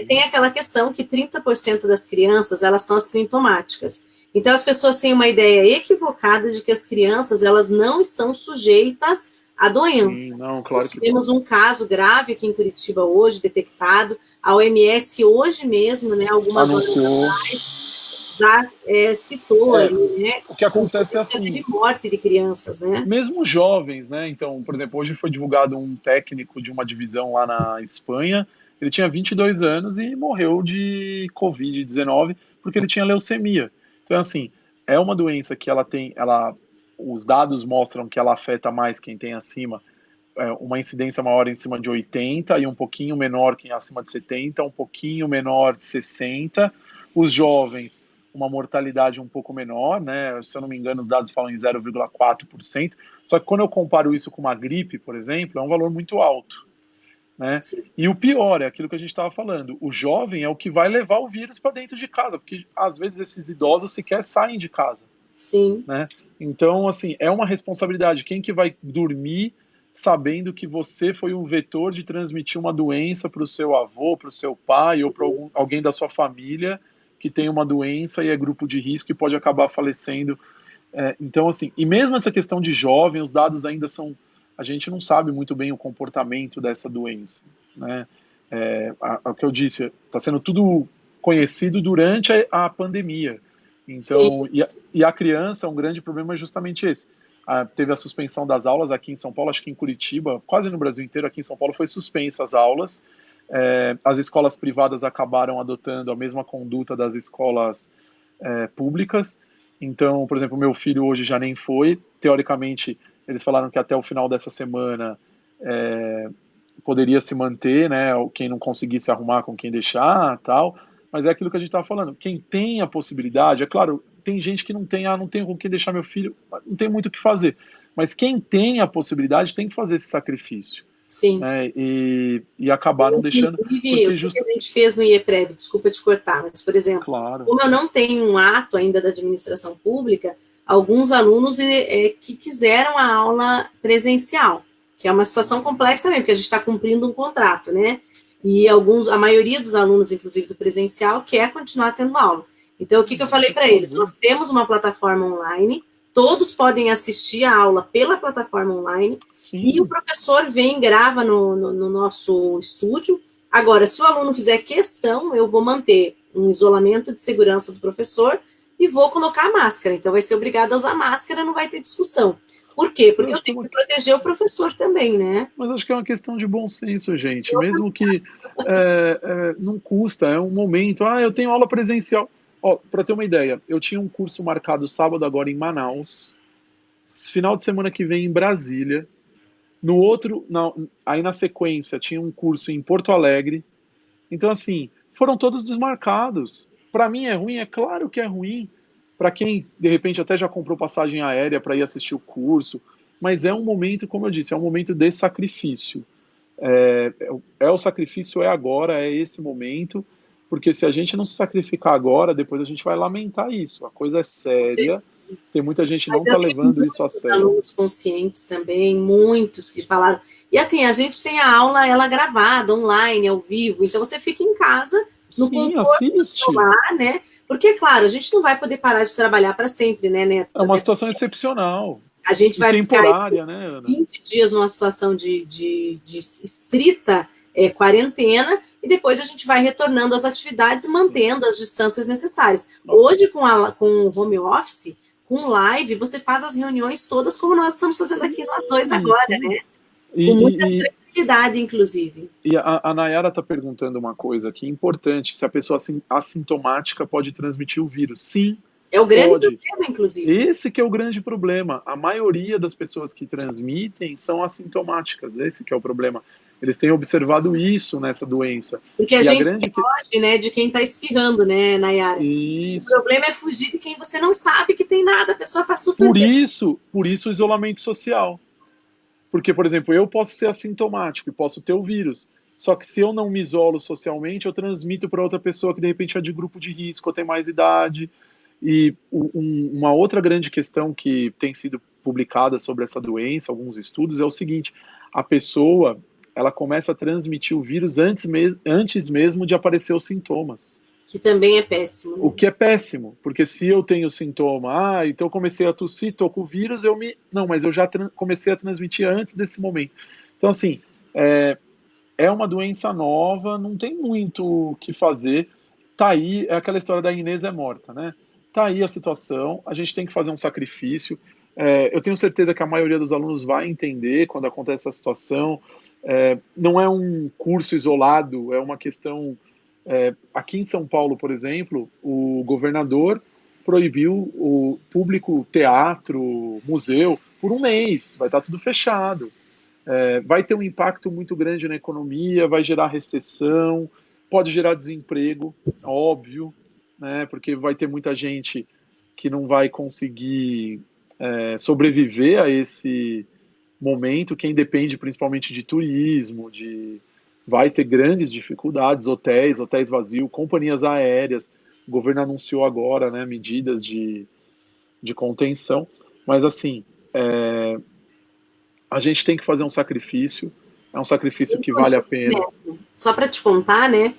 Tem aquela questão que 30% das crianças, elas são assintomáticas. Então, as pessoas têm uma ideia equivocada de que as crianças, elas não estão sujeitas à Sim, doença. não, claro Nós que não. tivemos um caso grave aqui em Curitiba hoje, detectado. A OMS hoje mesmo, né, algumas horas Anunciou. já citou É, ali, né, o que que acontece é inclusive já assim, teve morte de crianças, né? mesmo jovens, né? Então, por exemplo, hoje foi divulgado um técnico de uma divisão lá na Espanha. Ele tinha 22 anos e morreu de Covid-19 porque ele tinha leucemia. Então, assim, é uma doença que os dados mostram que ela afeta mais quem tem acima, uma incidência maior em cima de 80 e um pouquinho menor quem é acima de 70, um pouquinho menor de 60. Os jovens, uma mortalidade um pouco menor, né? Se eu não me engano, os dados falam em 0,4%. Só que quando eu comparo isso com uma gripe, por exemplo, é um valor muito alto, né? Sim. E o pior é aquilo que a gente estava falando: o jovem é o que vai levar o vírus para dentro de casa, porque às vezes esses idosos sequer saem de casa, Sim. né? Então, assim, é uma responsabilidade. Quem que vai dormir sabendo que você foi um vetor de transmitir uma doença para o seu avô, para o seu pai ou para alguém da sua família que tem uma doença e é grupo de risco e pode acabar falecendo? Então, assim, e mesmo essa questão de jovem, os dados ainda são, a gente não sabe muito bem o comportamento dessa doença, né? O que eu disse, está sendo tudo conhecido durante a pandemia. Então, Sim. e a criança, um grande problema é justamente esse. Teve a suspensão das aulas aqui em São Paulo, acho que em Curitiba, quase no Brasil inteiro, aqui em São Paulo foi suspensa as aulas. As escolas privadas acabaram adotando a mesma conduta das escolas públicas. Então, por exemplo, meu filho hoje já nem foi. Teoricamente, eles falaram que até o final dessa semana poderia se manter, né? Quem não conseguisse arrumar com quem deixar, tal. Mas é aquilo que a gente estava falando. Quem tem a possibilidade, é claro, tem gente que não tem com quem deixar meu filho, não tem muito o que fazer. Mas quem tem a possibilidade tem que fazer esse sacrifício, Sim. né? E acabar não deixando, Inclusive, o porque que a gente fez no IEPREV, desculpa te cortar, mas, por exemplo, claro, como eu não tenho um ato ainda da administração pública, alguns alunos que quiseram a aula presencial, que é uma situação complexa mesmo, porque a gente está cumprindo um contrato, né? E a maioria dos alunos, inclusive do presencial, quer continuar tendo aula. Então, o que eu falei para eles? Nós temos uma plataforma online, todos podem assistir a aula pela plataforma online, sim. E o professor vem e grava no nosso estúdio. Agora, se o aluno fizer questão, eu vou manter um isolamento de segurança do professor e vou colocar a máscara. Então, vai ser obrigado a usar máscara, não vai ter discussão. Por quê? Porque eu tenho que proteger o professor também, né? Mas acho que é uma questão de bom senso, gente. Mesmo que não custa, é um momento. Eu tenho aula presencial. Para ter uma ideia, eu tinha um curso marcado sábado agora em Manaus, final de semana que vem em Brasília. No outro, aí na sequência, tinha um curso em Porto Alegre. Então, assim, foram todos desmarcados. Para mim é ruim? É claro que é ruim. Para quem, de repente, até já comprou passagem aérea para ir assistir o curso. Mas é um momento, como eu disse, é um momento de sacrifício. O sacrifício é agora, é esse momento. Porque se a gente não se sacrificar agora, depois a gente vai lamentar isso. A coisa é séria. Tem muita gente que não está levando isso a sério. Alunos conscientes também, muitos que falaram. E assim, a gente tem a aula ela gravada, online, ao vivo, então você fica em casa, no Sim, conforto do assiste. celular, né? Porque, claro, a gente não vai poder parar de trabalhar para sempre, né, Neto? É uma situação excepcional. A gente E vai ficar temporária, né, Ana? 20 dias numa situação de estrita quarentena, e depois a gente vai retornando às atividades, mantendo as distâncias necessárias. Hoje, com o home office, com live, você faz as reuniões todas como nós estamos fazendo aqui nós dois agora, né? Com muita tranquilidade, inclusive. E a Nayara está perguntando uma coisa aqui importante, se a pessoa assintomática pode transmitir o vírus. Sim, é o grande problema, inclusive. Esse que é o grande problema. A maioria das pessoas que transmitem são assintomáticas. Esse que é o problema. Eles têm observado isso nessa doença. Porque a gente foge, né, de quem está espirrando, né, Nayara? Isso. O problema é fugir de quem você não sabe que tem nada. A pessoa está super... Por isso o isolamento social. Porque, por exemplo, eu posso ser assintomático e posso ter o vírus. Só que se eu não me isolo socialmente, eu transmito para outra pessoa que de repente é de grupo de risco, ou tem mais idade. E uma outra grande questão que tem sido publicada sobre essa doença, alguns estudos, é o seguinte: a pessoa ela começa a transmitir o vírus antes mesmo de aparecer os sintomas. Que também é péssimo. O que é péssimo, porque se eu tenho sintoma, então eu comecei a tossir, tô com o vírus, não, mas eu já comecei a transmitir antes desse momento. Então, assim, é uma doença nova, não tem muito o que fazer. Tá aí, é aquela história da Inês é morta, né? Tá aí a situação, a gente tem que fazer um sacrifício. Eu tenho certeza que a maioria dos alunos vai entender quando acontece essa situação. Não é um curso isolado, é uma questão... aqui em São Paulo, por exemplo, o governador proibiu o público teatro, museu, por um mês, vai estar tudo fechado. Vai ter um impacto muito grande na economia, vai gerar recessão, pode gerar desemprego, óbvio, né, porque vai ter muita gente que não vai conseguir sobreviver a esse momento, quem depende principalmente de turismo, vai ter grandes dificuldades, hotéis vazios, companhias aéreas, o governo anunciou agora, né, medidas de contenção, mas assim, a gente tem que fazer um sacrifício, é um sacrifício que vale a pena. Só para te contar, né,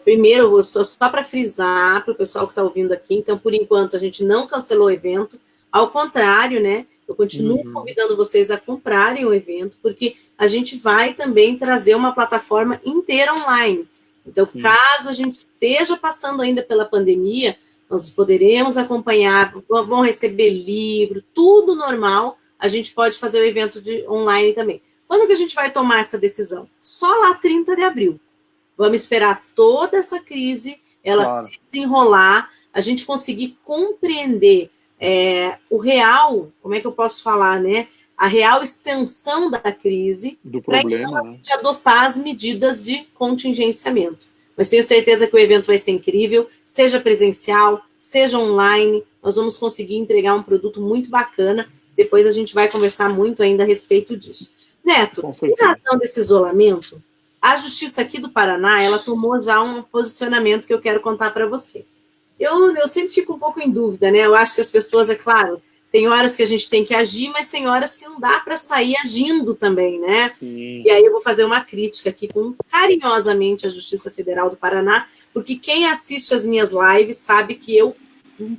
primeiro, só para frisar para o pessoal que está ouvindo aqui, então, por enquanto, a gente não cancelou o evento, ao contrário, né, eu continuo convidando vocês a comprarem o evento, porque a gente vai também trazer uma plataforma inteira online. Então, sim, caso a gente esteja passando ainda pela pandemia, nós poderemos acompanhar, vão receber livro, tudo normal, a gente pode fazer o evento online também. Quando que a gente vai tomar essa decisão? Só lá 30 de abril. Vamos esperar toda essa crise, ela se desenrolar, a gente conseguir compreender o real, como é que eu posso falar, né? A real extensão da crise, do problema, então, a gente adotar as medidas de contingenciamento. Mas tenho certeza que o evento vai ser incrível, seja presencial, seja online, nós vamos conseguir entregar um produto muito bacana. Depois a gente vai conversar muito ainda a respeito disso. Neto, em razão desse isolamento, a Justiça aqui do Paraná, ela tomou já um posicionamento que eu quero contar para você. Eu sempre fico um pouco em dúvida, né? Eu acho que as pessoas, é claro, tem horas que a gente tem que agir, mas tem horas que não dá para sair agindo também, né? Sim. E aí eu vou fazer uma crítica aqui carinhosamente à Justiça Federal do Paraná, porque quem assiste as minhas lives sabe que eu,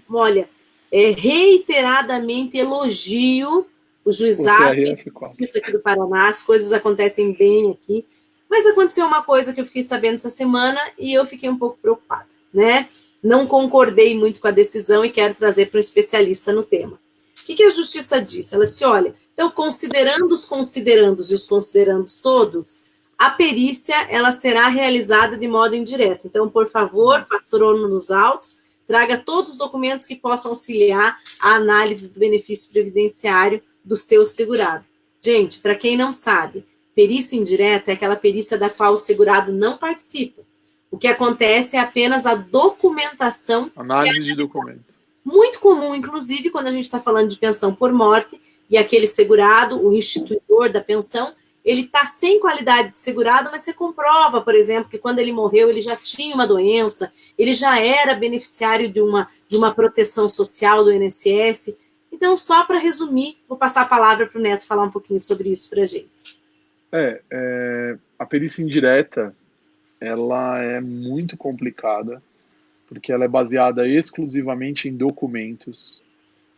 olha, reiteradamente elogio o juizado e a Justiça aqui do Paraná, as coisas acontecem bem aqui, mas aconteceu uma coisa que eu fiquei sabendo essa semana e eu fiquei um pouco preocupada, né? Não concordei muito com a decisão e quero trazer para um especialista no tema. O que a Justiça disse? Ela disse, olha, então, considerando os considerandos e os considerandos todos, a perícia ela será realizada de modo indireto. Então, por favor, patrono nos autos, traga todos os documentos que possam auxiliar a análise do benefício previdenciário do seu segurado. Gente, para quem não sabe, perícia indireta é aquela perícia da qual o segurado não participa. O que acontece é apenas a documentação. Análise de documento. Muito comum, inclusive, quando a gente está falando de pensão por morte, e aquele segurado, o instituidor da pensão, ele está sem qualidade de segurado, mas você comprova, por exemplo, que quando ele morreu, ele já tinha uma doença, ele já era beneficiário de uma proteção social do INSS. Então, só para resumir, vou passar a palavra para o Neto falar um pouquinho sobre isso para a gente. A perícia indireta, ela é muito complicada, porque ela é baseada exclusivamente em documentos,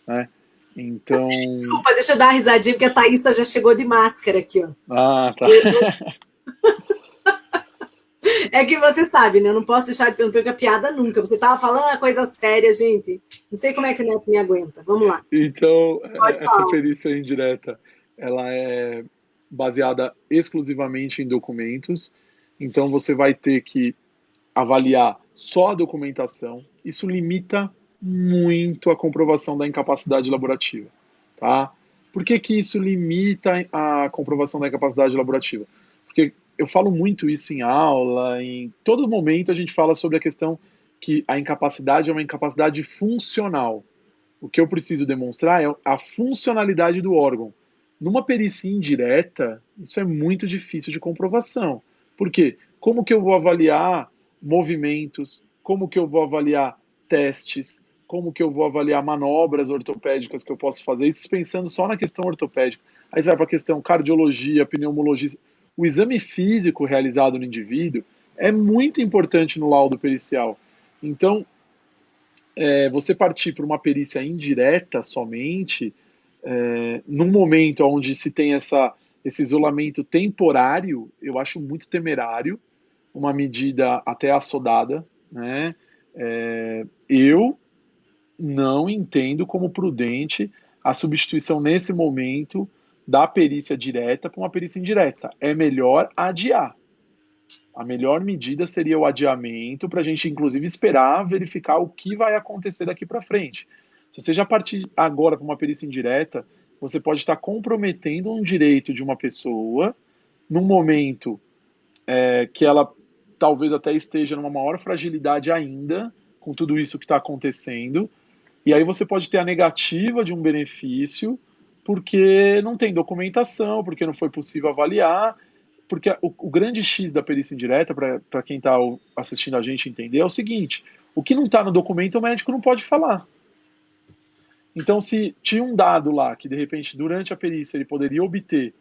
né? Então... Desculpa, deixa eu dar uma risadinha, porque a Thaísa já chegou de máscara aqui, ó. Ah, tá. É que você sabe, né? Eu não posso deixar de perguntar a piada nunca. Você estava falando uma coisa séria, gente. Não sei como é que o Neto me aguenta. Vamos lá. Então, Pode essa falar. perícia indireta, ela é baseada exclusivamente em documentos. Então, você vai ter que avaliar só a documentação. Isso limita muito a comprovação da incapacidade laborativa, tá? Por que que isso limita a comprovação da incapacidade laborativa? Porque eu falo muito isso em aula, em todo momento a gente fala sobre a questão que a incapacidade é uma incapacidade funcional. O que eu preciso demonstrar é a funcionalidade do órgão. Numa perícia indireta, isso é muito difícil de comprovação. Por quê? Como que eu vou avaliar movimentos? Como que eu vou avaliar testes? Como que eu vou avaliar manobras ortopédicas que eu posso fazer? Isso pensando só na questão ortopédica. Aí você vai para a questão cardiologia, pneumologia. O exame físico realizado no indivíduo é muito importante no laudo pericial. Então, você partir para uma perícia indireta somente, num momento onde se tem esse isolamento temporário, eu acho muito temerário, uma medida até assodada, né? Eu não entendo como prudente a substituição nesse momento da perícia direta para uma perícia indireta. É melhor adiar. A melhor medida seria o adiamento para a gente, inclusive, esperar verificar o que vai acontecer daqui para frente. Se você já partir agora para uma perícia indireta, você pode estar comprometendo um direito de uma pessoa num momento que ela talvez até esteja numa maior fragilidade ainda com tudo isso que está acontecendo. E aí você pode ter a negativa de um benefício porque não tem documentação, porque não foi possível avaliar. Porque o grande X da perícia indireta, para quem está assistindo a gente entender, é o seguinte: o que não está no documento, o médico não pode falar. Então, se tinha um dado lá que, de repente, durante a perícia ele poderia obter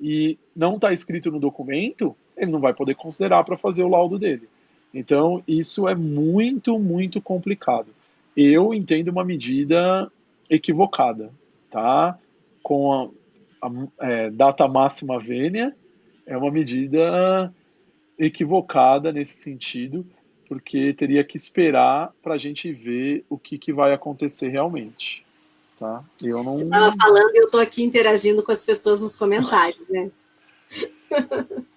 e não está escrito no documento, ele não vai poder considerar para fazer o laudo dele. Então, isso é muito, muito complicado. Eu entendo uma medida equivocada, tá? Com a data máxima vênia, é uma medida equivocada nesse sentido, porque teria que esperar para a gente ver o que vai acontecer realmente. Tá? Eu não... Você estava falando e eu estou aqui interagindo com as pessoas nos comentários, né?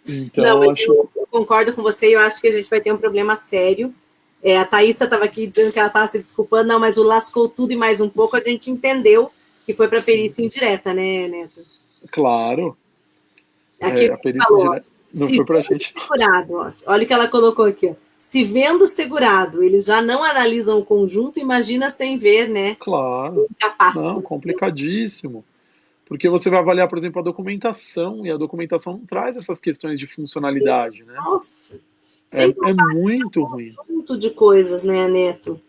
Então, não, eu concordo com você, eu acho que a gente vai ter um problema sério. A Thaísa estava aqui dizendo que ela estava se desculpando, não, mas o lascou tudo e mais um pouco, a gente entendeu que foi para a perícia indireta, né, Neto? Claro. Aqui a perícia falou, indireta não foi para a gente. Segurado, ó, olha o que ela colocou aqui, ó. Se vendo segurado, eles já não analisam o conjunto, imagina sem ver, né? Claro. Incapaz. Não, complicadíssimo. Porque você vai avaliar, por exemplo, a documentação, e a documentação não traz essas questões de funcionalidade, né? Nossa. É muito ruim. Um conjunto de coisas, né, Neto?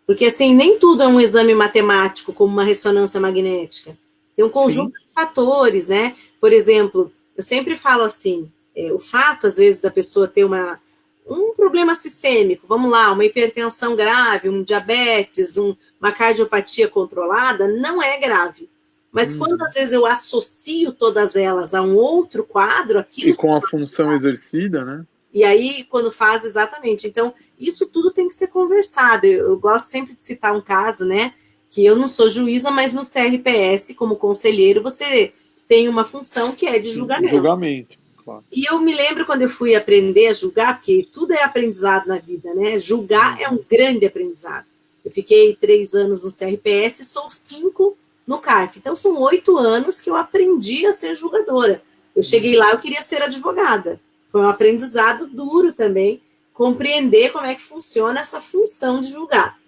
Porque, assim, nem tudo é um exame matemático, como uma ressonância magnética. Tem um conjunto de fatores, né? Por exemplo, eu sempre falo assim, o fato, às vezes, da pessoa ter um problema sistêmico, vamos lá, uma hipertensão grave, um diabetes, uma cardiopatia controlada, não é grave. Mas quando, às vezes, eu associo todas elas a um outro quadro, aquilo... E com a função exercida, né? E aí, quando faz, exatamente. Então, isso tudo tem que ser conversado. Eu gosto sempre de citar um caso, né? Que eu não sou juíza, mas no CRPS, como conselheiro, você tem uma função que é de julgamento. Julgamento, claro. E eu me lembro quando eu fui aprender a julgar, porque tudo é aprendizado na vida, né? Julgar é um grande aprendizado. Eu fiquei 3 anos no CRPS, estou 5 no CARF. Então, são 8 anos que eu aprendi a ser julgadora. Eu cheguei lá, eu queria ser advogada. Foi um aprendizado duro também, compreender como é que funciona essa função de julgar.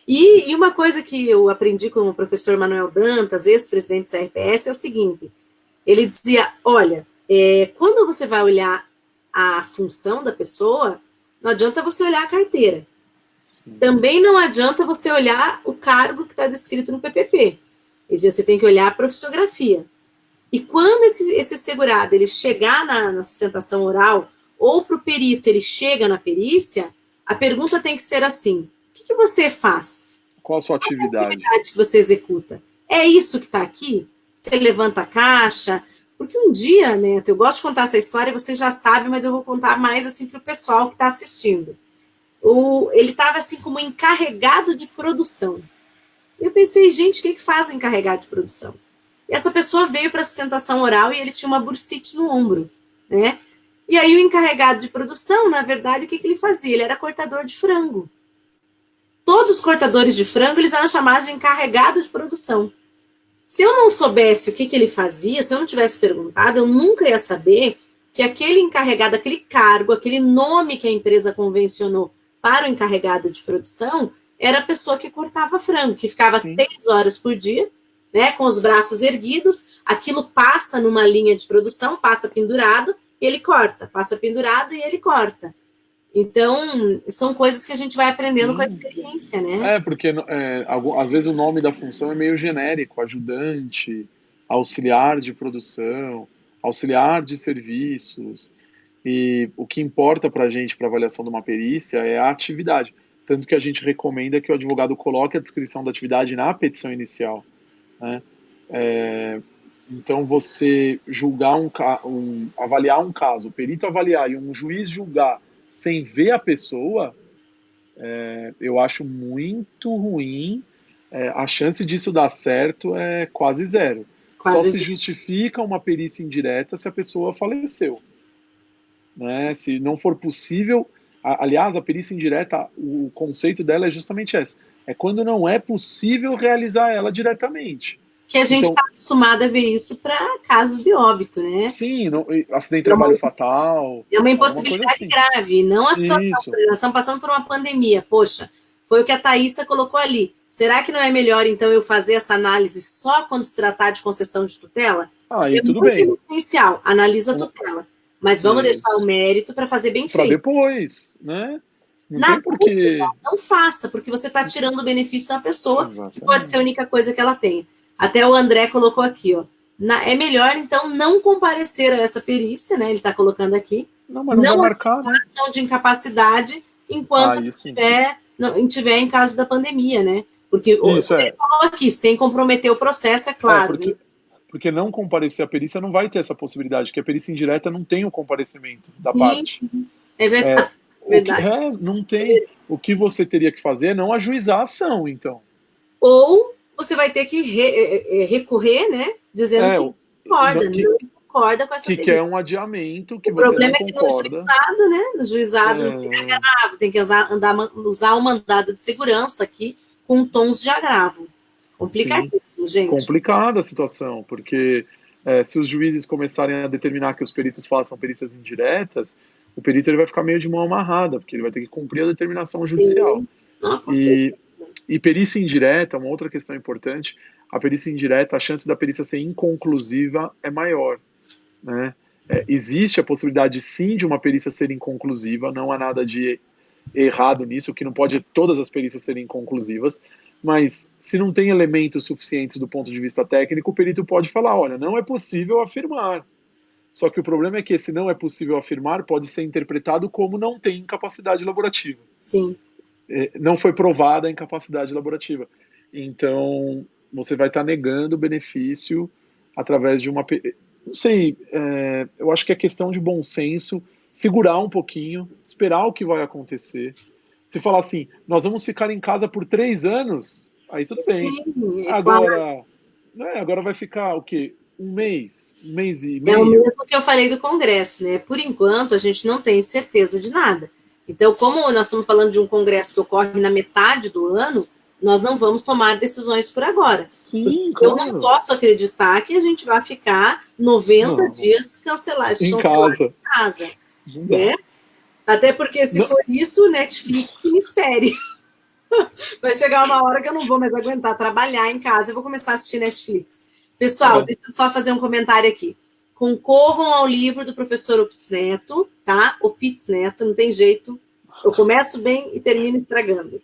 E uma coisa que eu aprendi com o professor Manuel Dantas, ex-presidente do CRPS, é o seguinte, ele dizia, olha, quando você vai olhar a função da pessoa, não adianta você olhar a carteira. Sim. Também não adianta você olhar o cargo que está descrito no PPP. Ele dizia, você tem que olhar a profissografia. E quando esse segurado ele chegar na sustentação oral, ou para o perito ele chega na perícia, a pergunta tem que ser assim, o que você faz? Qual a sua atividade? Qual a atividade que você executa? É isso que está aqui? Você levanta a caixa? Porque um dia, Neto, eu gosto de contar essa história, você já sabe, mas eu vou contar mais assim para o pessoal que está assistindo. Ele estava assim como encarregado de produção. Eu pensei, gente, o que faz o encarregado de produção? E essa pessoa veio para sustentação oral e ele tinha uma bursite no ombro, né? E aí o encarregado de produção, na verdade, o que ele fazia? Ele era cortador de frango. Todos os cortadores de frango, eles eram chamados de encarregado de produção. Se eu não soubesse o que ele fazia, se eu não tivesse perguntado, eu nunca ia saber que aquele encarregado, aquele cargo, aquele nome que a empresa convencionou para o encarregado de produção, era a pessoa que cortava frango, que ficava 6 horas por dia, né, com os braços erguidos, aquilo passa numa linha de produção, passa pendurado, e ele corta, passa pendurado e ele corta. Então, são coisas que a gente vai aprendendo com a experiência, né? Porque às vezes o nome da função é meio genérico, ajudante, auxiliar de produção, auxiliar de serviços, e o que importa para a gente, para avaliação de uma perícia, é a atividade. Tanto que a gente recomenda que o advogado coloque a descrição da atividade na petição inicial, né? Então, você julgar avaliar um caso, o perito avaliar e um juiz julgar sem ver a pessoa, eu acho muito ruim. A chance disso dar certo é quase zero. Só se justifica uma perícia indireta se a pessoa faleceu, né? Se não for possível, aliás, a perícia indireta, o conceito dela é justamente esse, é quando não é possível realizar ela diretamente. Que a gente está acostumado a ver isso para casos de óbito, né? Sim, acidente de trabalho fatal. É uma impossibilidade assim grave, não a situação. Nós estamos passando por uma pandemia, poxa, foi o que a Thaísa colocou ali. Será que não é melhor, então, eu fazer essa análise só quando se tratar de concessão de tutela? Aí tudo bem. Inicial, analisa a tutela. Mas vamos deixar o mérito para fazer bem feito. Para depois, né? Não tem porquê. Não faça, porque você está tirando o benefício da pessoa, que pode ser a única coisa que ela tem. Até o André colocou aqui, ó. É melhor, então, não comparecer a essa perícia, né? Ele está colocando aqui. Não, mas não vai marcar, né? Ação de incapacidade enquanto estiver em caso da pandemia, né? Porque ele falou aqui, sem comprometer o processo, é claro. Porque não comparecer à perícia não vai ter essa possibilidade, porque a perícia indireta não tem o comparecimento da parte. Sim. É verdade. Não tem. O que você teria que fazer é não ajuizar a ação, então. Ou você vai ter que recorrer, né? Dizendo que concorda, não concorda com essa perícia. Que quer um adiamento, que o você problema não concorda. É que no juizado, né? No juizado não tem agravo, tem que usar o mandado de segurança aqui com tons de agravo. Complicadíssimo, gente. Complicada a situação, porque se os juízes começarem a determinar que os peritos façam perícias indiretas, o perito ele vai ficar meio de mão amarrada, porque ele vai ter que cumprir a determinação judicial. E perícia indireta, uma outra questão importante, a perícia indireta, a chance da perícia ser inconclusiva é maior, né? Existe a possibilidade, sim, de uma perícia ser inconclusiva, não há nada de errado nisso, que não pode todas as perícias serem inconclusivas, mas se não tem elementos suficientes do ponto de vista técnico, o perito pode falar, olha, não é possível afirmar. Só que o problema é que esse não é possível afirmar pode ser interpretado como não tem incapacidade laborativa. Sim. Não foi provada a incapacidade laborativa. Então, você vai estar negando o benefício através de uma... Não sei, eu acho que é questão de bom senso, segurar um pouquinho, esperar o que vai acontecer. Se falar assim, nós vamos ficar em casa por 3 anos, aí tudo bem. Agora, agora vai ficar o quê? Um mês e meio? É o mesmo que eu falei do Congresso, né? Por enquanto, a gente não tem certeza de nada. Então, como nós estamos falando de um congresso que ocorre na metade do ano, nós não vamos tomar decisões por agora. Sim, claro. Eu não posso acreditar que a gente vai ficar 90 dias cancelados em casa. Né? Até porque, se for isso, Netflix me espere. Vai chegar uma hora que eu não vou mais aguentar trabalhar em casa, eu vou começar a assistir Netflix. Pessoal, deixa eu só fazer um comentário aqui. Concorram ao livro do professor Opitz Neto, tá? Opitz Neto, não tem jeito. Eu começo bem e termino estragando.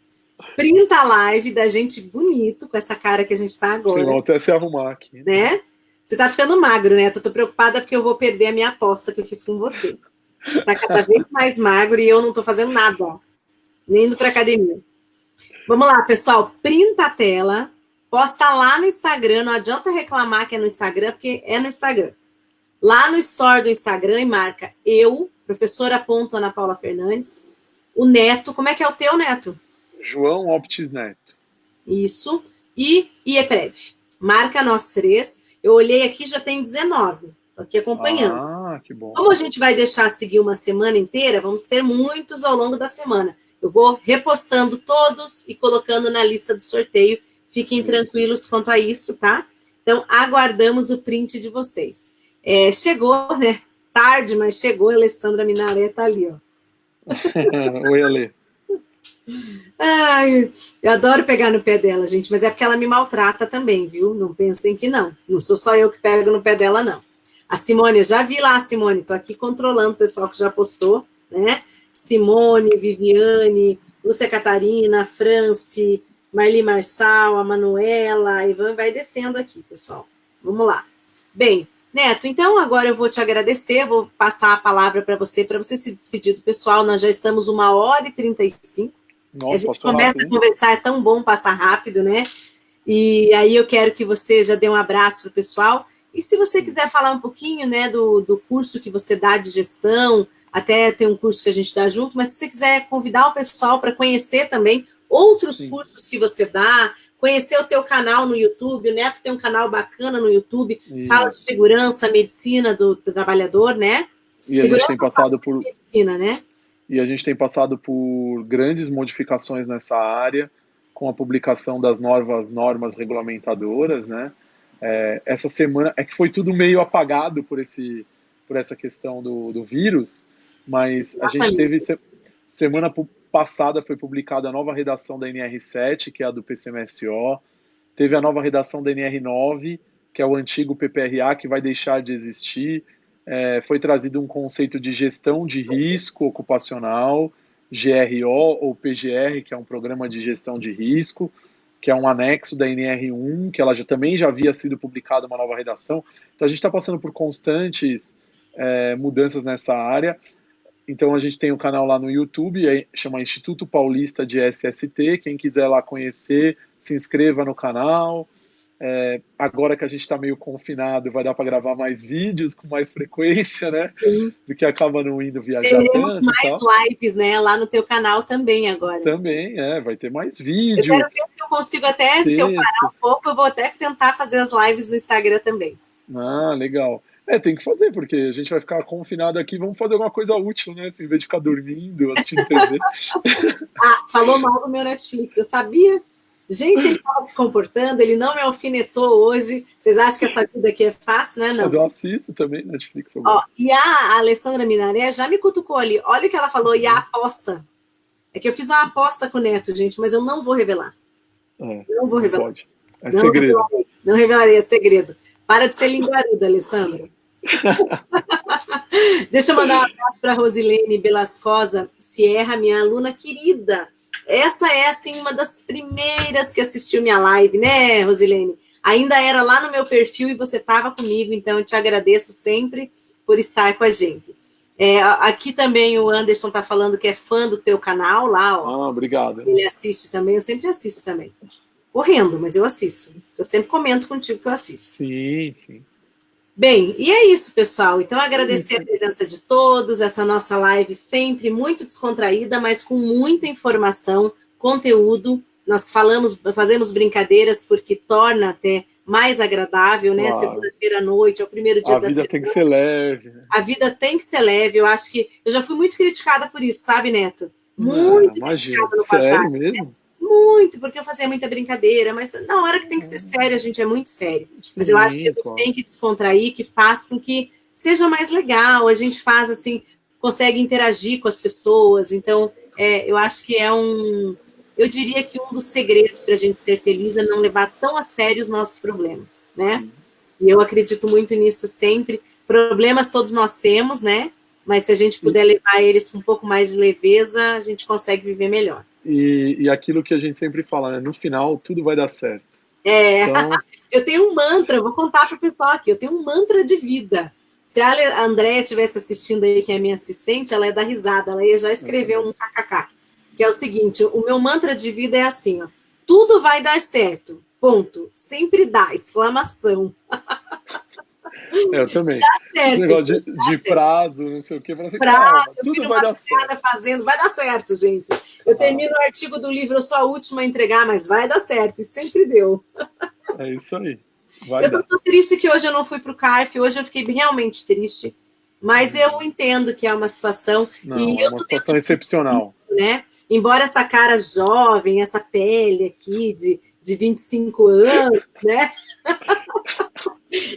Printa a live da gente bonito, com essa cara que a gente tá agora. Vão até se arrumar aqui. Né? Você tá ficando magro, né? Eu tô preocupada porque eu vou perder a minha aposta que eu fiz com você. Você tá cada vez mais magro e eu não tô fazendo nada, ó. Nem indo pra academia. Vamos lá, pessoal. Printa a tela, posta lá no Instagram. Não adianta reclamar que é no Instagram, porque é no Instagram. lá no store do Instagram e marca eu, professora Ana Paula Fernandes, o Neto, como é que é o teu, Neto? João Optis Neto. Isso, e IEPREV. Marca nós 3. Eu olhei aqui, já tem 19. Estou aqui acompanhando. Ah, que bom. Como a gente vai deixar seguir uma semana inteira, vamos ter muitos ao longo da semana. Eu vou repostando todos e colocando na lista do sorteio. Fiquem tranquilos quanto a isso, tá? Então, aguardamos o print de vocês. Chegou, né? Tarde, mas chegou. A Alessandra Minaré tá ali, ó. Oi, Ale. Ai, eu adoro pegar no pé dela, gente, mas é porque ela me maltrata também, viu? Não pensem que não. Não sou só eu que pego no pé dela, não. A Simone, eu já vi lá, Simone, tô aqui controlando o pessoal que já postou, né? Simone, Viviane, Lúcia Catarina, Franci, Marli Marçal, a Manuela, a Ivan vai descendo aqui, pessoal. Vamos lá. Bem, Neto, então agora eu vou te agradecer, vou passar a palavra para você se despedir do pessoal. Nós já estamos 1h35. Nossa, a gente começa rápido, a conversar, é tão bom passar rápido, né? E aí eu quero que você já dê um abraço para o pessoal. E se você quiser falar um pouquinho, né, do curso que você dá de gestão, até tem um curso que a gente dá junto, mas se você quiser convidar o pessoal para conhecer também outros cursos que você dá, conhecer o teu canal no YouTube, o Neto tem um canal bacana no YouTube, fala de segurança, medicina do trabalhador, né? E a gente tem passado por medicina, né? E a gente tem passado por grandes modificações nessa área, com a publicação das novas normas regulamentadoras, né? Essa semana é que foi tudo meio apagado por essa questão do vírus, mas a gente teve semana passada foi publicada a nova redação da NR7, que é a do PCMSO, teve a nova redação da NR9, que é o antigo PPRA, que vai deixar de existir. Foi trazido um conceito de gestão de risco ocupacional, GRO ou PGR, que é um programa de gestão de risco, que é um anexo da NR1, que ela também já havia sido publicada uma nova redação. Então a gente está passando por constantes mudanças nessa área. Então a gente tem um canal lá no YouTube, chama Instituto Paulista de SST. Quem quiser lá conhecer, se inscreva no canal. Agora que a gente está meio confinado, vai dar para gravar mais vídeos com mais frequência, né? Sim. Do que acaba não indo viajar Teremos tanto. Mais lives, né? Lá no teu canal também agora. Também, vai ter mais vídeo. Eu quero ver se eu consigo até, se eu parar um pouco, eu vou até tentar fazer as lives no Instagram também. Ah, legal. Tem que fazer, porque a gente vai ficar confinado aqui, vamos fazer alguma coisa útil, né? Assim, em vez de ficar dormindo, assistindo TV. Falou mal do meu Netflix, eu sabia. Gente, ele estava se comportando, ele não me alfinetou hoje. Vocês acham que essa vida aqui é fácil, né? Não. Mas eu assisto também Netflix. E a Alessandra Minaré já me cutucou ali. Olha o que ela falou, e a aposta. É que eu fiz uma aposta com o Neto, gente, mas eu não vou revelar. Não vou revelar. Pode. É não segredo. Não revelarei, é segredo. Para de ser linguaruda, Alessandra. Deixa eu mandar um abraço para a Rosilene Belascosa Sierra, minha aluna querida. Essa é, assim, uma das primeiras que assistiu minha live, né, Rosilene? Ainda era lá no meu perfil e você estava comigo, então eu te agradeço sempre por estar com a gente. Aqui também o Anderson está falando que é fã do teu canal lá, ó. Obrigado. Ele assiste também, eu sempre assisto também. Correndo, mas eu assisto. Eu sempre comento contigo que eu assisto. Sim, sim. Bem, e é isso, pessoal. Então, agradecer a presença de todos, essa nossa live sempre muito descontraída, mas com muita informação, conteúdo. Nós fazemos brincadeiras porque torna até mais agradável, né? Claro. Segunda-feira à noite, é o primeiro dia da semana. A vida tem que ser leve. A vida tem que ser leve. Eu acho que eu já fui muito criticada por isso, sabe, Neto? Muito criticada no passado. Sério mesmo? Muito, porque eu fazia muita brincadeira, mas na hora que tem que ser sério, a gente é muito sério. Sim, mas eu acho que a gente tem que descontrair, que faz com que seja mais legal, a gente faz assim, consegue interagir com as pessoas, então eu acho que eu diria que um dos segredos para a gente ser feliz é não levar tão a sério os nossos problemas, né? Sim. E eu acredito muito nisso sempre. Problemas todos nós temos, né? Mas se a gente puder levar eles com um pouco mais de leveza, a gente consegue viver melhor. E aquilo que a gente sempre fala, né? No final, tudo vai dar certo. Então... eu tenho um mantra, vou contar para o pessoal aqui, eu tenho um mantra de vida. Se a Andréia estivesse assistindo aí, que é minha assistente, ela ia dar risada, ela ia já escrever um kkk, que é o seguinte, o meu mantra de vida é assim, ó, tudo vai dar certo, ponto, sempre dá, exclamação. Eu também. Dá Esse certo, negócio gente, de prazo, não sei o quê, para você, prazo, calma, eu fui tudo vai numa dar certo. piada fazendo, vai dar certo, gente. Eu termino o artigo do livro, eu sou a última a entregar, mas vai dar certo, e sempre deu. É isso aí, vai Eu só dar. tô triste que hoje eu não fui pro CARF, hoje eu fiquei realmente triste, mas eu entendo que é uma situação, Não, e é eu uma tô situação dentro excepcional. disso, né? Embora essa cara jovem, essa pele aqui de 25 anos, né?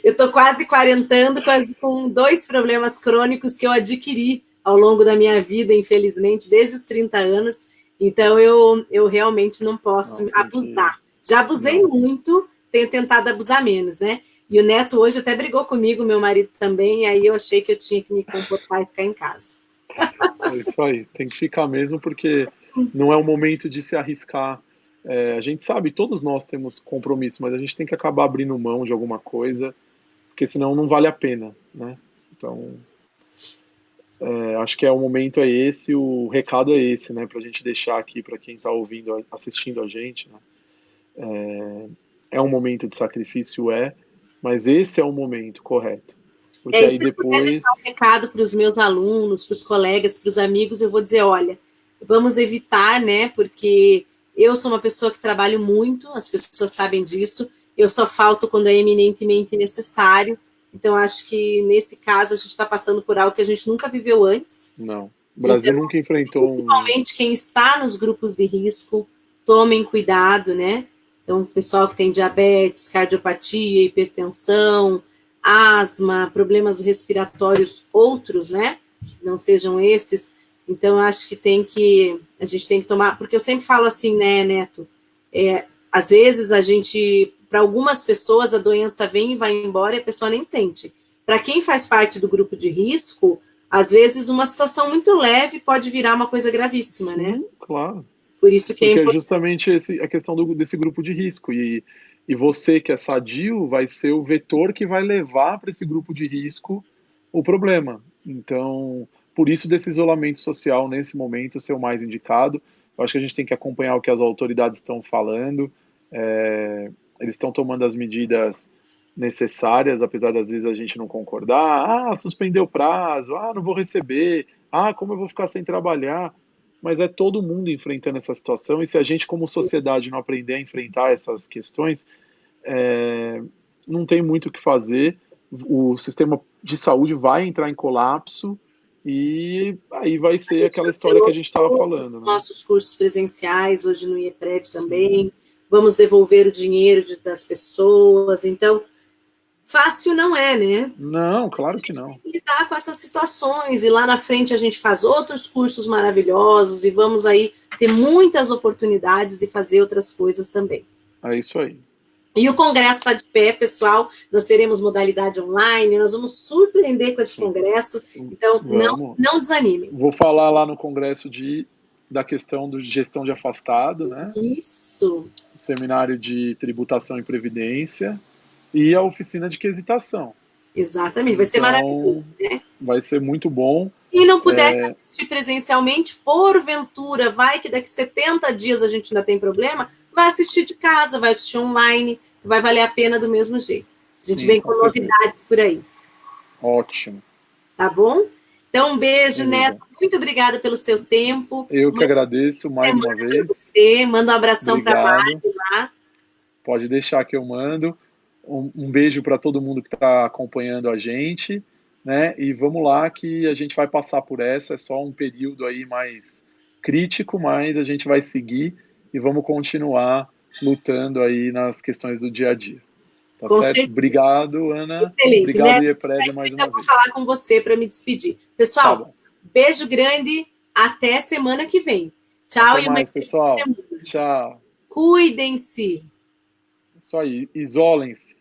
Eu tô quase quarentando com 2 problemas crônicos que eu adquiri ao longo da minha vida, infelizmente, desde os 30 anos. Então, eu realmente não posso Não, tem que. abusar. Já abusei Não, muito, tenho tentado abusar menos, né? E o Neto hoje até brigou comigo, meu marido também, e aí eu achei que eu tinha que me comportar e ficar em casa. é isso aí, tem que ficar mesmo, porque não é o momento de se arriscar. É, a gente sabe, todos nós temos compromisso, mas a gente tem que acabar abrindo mão de alguma coisa, porque senão não vale a pena, né? Então, acho que o momento é esse, o recado é esse, né? Para a gente deixar aqui para quem está ouvindo, assistindo a gente, né? É um momento de sacrifício, mas esse é o momento correto. Porque E aí se eu puder deixar um depois. recado para os meus alunos, para os colegas, para os amigos, eu vou dizer, olha, vamos evitar, né? Porque eu sou uma pessoa que trabalho muito, as pessoas sabem disso. Eu só falto quando é eminentemente necessário. Então, acho que nesse caso a gente está passando por algo que a gente nunca viveu antes. Não. O Brasil Então, nunca enfrentou um. principalmente quem está nos grupos de risco, tomem cuidado, né? Então, o pessoal que tem diabetes, cardiopatia, hipertensão, asma, problemas respiratórios outros, né? Que não sejam esses. Então, eu acho que a gente tem que tomar, porque eu sempre falo assim, né, Neto? Às vezes para algumas pessoas a doença vem e vai embora e a pessoa nem sente. Para quem faz parte do grupo de risco, às vezes uma situação muito leve pode virar uma coisa gravíssima, né? Sim, claro. Por isso que é Porque é importante. justamente a questão desse grupo de risco. E você que é sadio vai ser o vetor que vai levar para esse grupo de risco o problema. Então, por isso desse isolamento social nesse momento ser o mais indicado. Eu acho que a gente tem que acompanhar o que as autoridades estão falando. Eles estão tomando as medidas necessárias, apesar das vezes a gente não concordar. Ah, suspendeu o prazo. Ah, não vou receber. Ah, como eu vou ficar sem trabalhar? Mas é todo mundo enfrentando essa situação, e se a gente, como sociedade, não aprender a enfrentar essas questões, não tem muito o que fazer. O sistema de saúde vai entrar em colapso, e aí vai ser aquela história que a gente estava falando, né? Nossos cursos presenciais, hoje no IEPREV Sim. também, vamos devolver o dinheiro das pessoas. Então, fácil não é, né? Não, A claro que gente tem não. que lidar com essas situações, e lá na frente a gente faz outros cursos maravilhosos, e vamos aí ter muitas oportunidades de fazer outras coisas também. É isso aí. E o congresso está de pé, pessoal. Nós teremos modalidade online, nós vamos surpreender com esse Sim. congresso. Então, Vamos. não desanimem. Vou falar lá no congresso da questão de gestão de afastado, né? Isso. Seminário de tributação e previdência e a oficina de quesitação. Exatamente. Vai ser Então, maravilhoso, né? vai ser muito bom. Quem não puder assistir presencialmente, porventura, vai que daqui 70 dias a gente ainda tem problema, vai assistir de casa, vai assistir online, vai valer a pena do mesmo jeito. A gente Sim, vem com com certeza. novidades por aí, Ótimo. tá bom? Então, um beijo, Neto. Beleza. Muito obrigada pelo seu tempo. Eu que Uma agradeço mais uma semana para vez. você. Manda um abração para a Obrigado. Mari lá. Pode deixar que eu mando. Um beijo para todo mundo que está acompanhando a gente, né? E vamos lá que a gente vai passar por essa. É só um período aí mais crítico, mas a gente vai seguir e vamos continuar lutando aí nas questões do dia a dia. Tá Com certo? certeza. Obrigado, Ana. Excelente, Obrigado, Neto. IEPREV, mais Então, uma eu vou vez. falar com você para me despedir. Tá Pessoal, bom. beijo grande. Até semana que vem. Tchau Até e uma mais, excelente pessoal. semana. Tchau. Cuidem-se. Isso aí. Isolem-se.